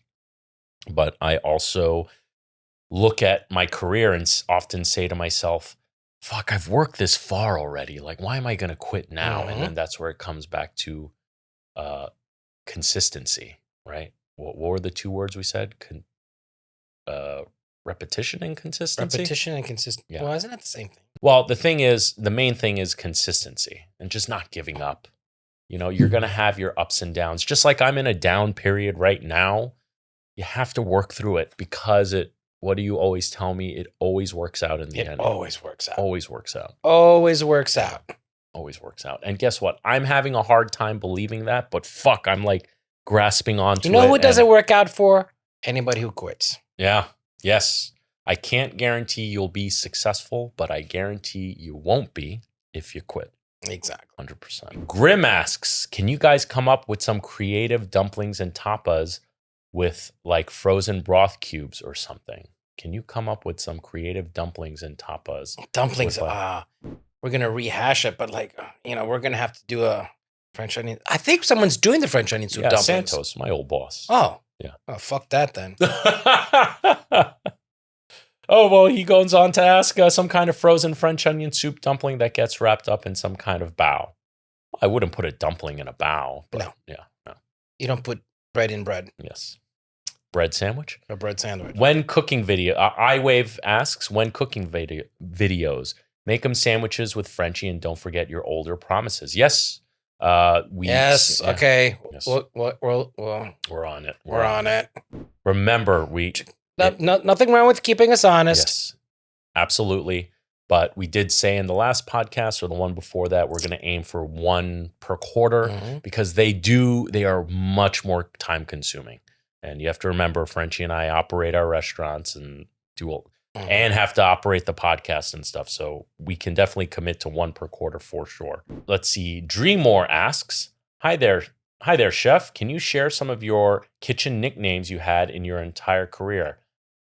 But I also look at my career and often say to myself, fuck, I've worked this far already. Like, why am I going to quit now? Mm-hmm. And then that's where it comes back to consistency, right? What were the 2 words we said? Repetition and consistency? Repetition and consistency. Yeah. Well, isn't that the same thing? Well, the main thing is consistency and just not giving up. You're going to have your ups and downs. Just like I'm in a down period right now, you have to work through it because what do you always tell me? It always works out in the end. It always works out. Always works out. Always works out. Always works out. And guess what? I'm having a hard time believing that, but fuck, I'm like grasping onto it. You know who doesn't work out for? Anybody who quits. Yeah. Yes. I can't guarantee you'll be successful, but I guarantee you won't be if you quit. Exactly. 100%. Grim asks, can you guys come up with some creative dumplings and tapas with like frozen broth cubes or something? Can you come up with some creative dumplings and tapas? Dumplings, we're going to rehash it, but we're going to have to do a French onion. I think someone's doing the French onion soup dumplings. Santos, my old boss. Oh. Yeah. Oh, fuck that then. Oh, well, he goes on to ask some kind of frozen French onion soup dumpling that gets wrapped up in some kind of bao. I wouldn't put a dumpling in a bao. But No. Yeah, no. You don't put bread in bread. Yes. Bread sandwich? A bread sandwich. When cooking video, iWave asks, when cooking videos, make them sandwiches with Frenchy and don't forget your older promises. Yes. Yes. Yeah. Okay. Yes. We're on it. We're on it. Remember, nothing wrong with keeping us honest. Yes, absolutely. But we did say in the last podcast or the one before that, we're going to aim for 1 per quarter because they are much more time consuming. And you have to remember, Frenchy and I operate our restaurants and and have to operate the podcast and stuff. So we can definitely commit to 1 per quarter for sure. Let's see. Dreammore asks, Hi Hi there, chef. Can you share some of your kitchen nicknames you had in your entire career?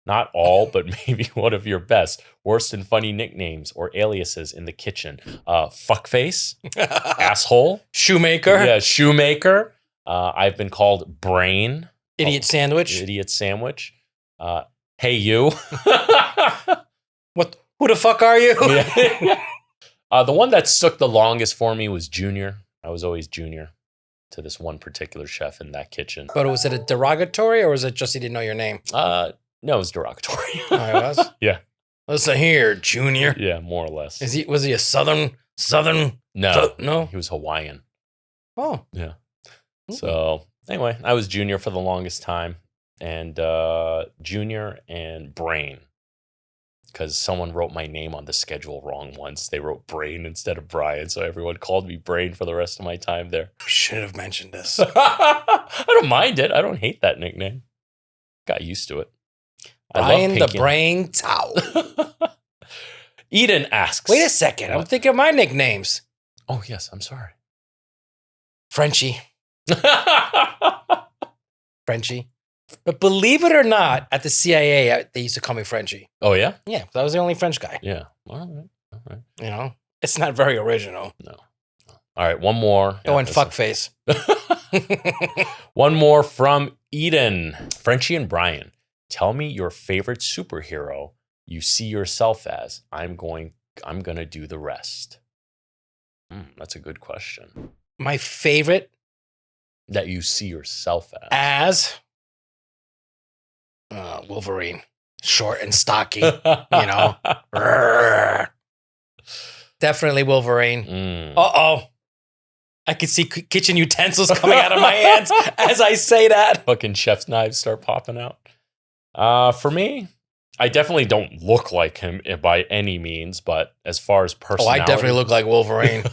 Not all, but maybe one of your best, worst and funny nicknames or aliases in the kitchen. Fuckface, asshole, Shoemaker, yeah, shoemaker. I've been called brain, idiot sandwich. Hey you. What? Who the fuck are you? Yeah. The one that stuck the longest for me was Junior. I was always Junior to this one particular chef in that kitchen. But was it a derogatory or was it just he didn't know your name? No, it was derogatory. Oh, it was? Yeah. Listen here, Junior. Yeah, more or less. Was he a southern? No. No? He was Hawaiian. Oh. Yeah. So anyway, I was Junior for the longest time. And Junior and Brain. Because someone wrote my name on the schedule wrong once. They wrote Brain instead of Brian. So everyone called me Brain for the rest of my time there. Should have mentioned this. I don't mind it. I don't hate that nickname. Got used to it. Brian the Brain Tao. Eden asks. Wait a second. What? I'm thinking of my nicknames. Oh, yes. I'm sorry. Frenchy. Frenchy. But believe it or not, at the CIA, they used to call me Frenchy. Oh, yeah? Yeah, I was the only French guy. Yeah. All right. You know, it's not very original. No. All right, one more. Oh, and fuckface. One more from Eden. Frenchy and Brian, tell me your favorite superhero you see yourself as. I'm gonna do the rest. That's a good question. My favorite that you see yourself as Wolverine, short and stocky. You know, definitely Wolverine. I can see kitchen utensils coming out of my hands as I say that. Fucking chef's knives start popping out. For me, I definitely don't look like him by any means, but as far as personality... I definitely look like Wolverine.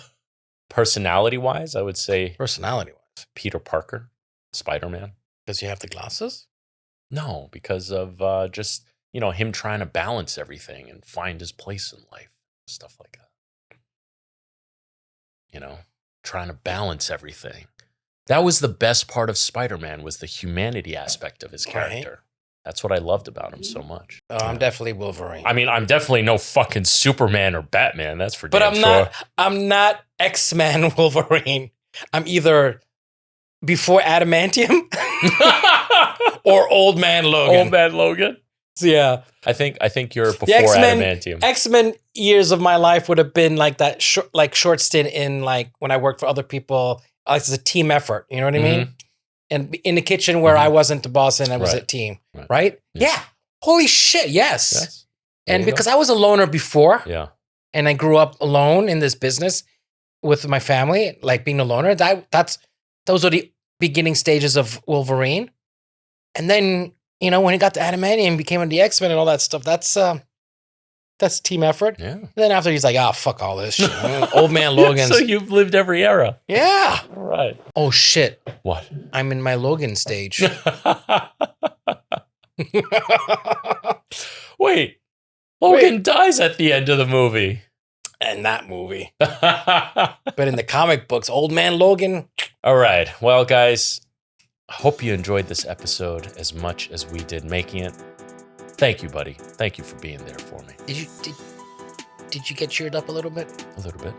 Personality-wise, I would say... Personality-wise? Peter Parker, Spider-Man. Does he have the glasses? No, because of just, him trying to balance everything and find his place in life. Stuff like that. Trying to balance everything. That was the best part of Spider-Man, was the humanity aspect of his character. Right. That's what I loved about him so much. Oh, I'm definitely Wolverine. I mean, I'm definitely no fucking Superman or Batman. That's for damn sure. But I'm not X-Men Wolverine. I'm either before adamantium or Old Man Logan. Old Man Logan? Yeah. I think you're before adamantium. X-Men years of my life would have been like that short stint in like when I worked for other people. It's a team effort. You know what I mean? And in the kitchen where I wasn't the boss and I was a team. Right? Yeah. Holy shit. Yes. And because I was a loner before. Yeah. And I grew up alone in this business with my family, like being a loner. Those are the beginning stages of Wolverine. And then, when he got to adamantium and became the X-Men and all that stuff, that's team effort. Yeah. And then after he's like, fuck all this shit. Old Man Logan. So you've lived every era. Yeah. All right. Oh shit. What? I'm in my Logan stage. Wait. Logan dies at the end of the movie. In that movie. But in the comic books, Old Man Logan. All right. Well, guys, I hope you enjoyed this episode as much as we did making it. Thank you, buddy. Thank you for being there for me. Did you get cheered up a little bit? A little bit.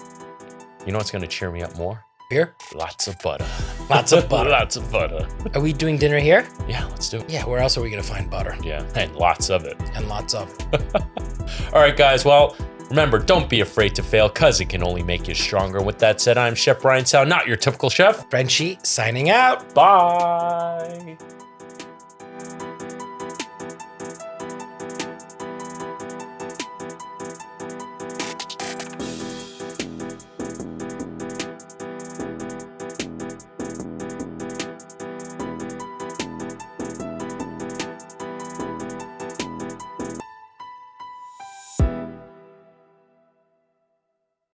You know what's going to cheer me up more? Beer? Lots of butter. Lots of butter. Lots of butter. Are we doing dinner here? Yeah, let's do it. Yeah, where else are we going to find butter? Yeah, and lots of it. And lots of it. All right, guys. Well, remember, don't be afraid to fail, because it can only make you stronger. With that said, I'm Chef Brian Tsao, not your typical chef. Frenchy, signing out. Bye.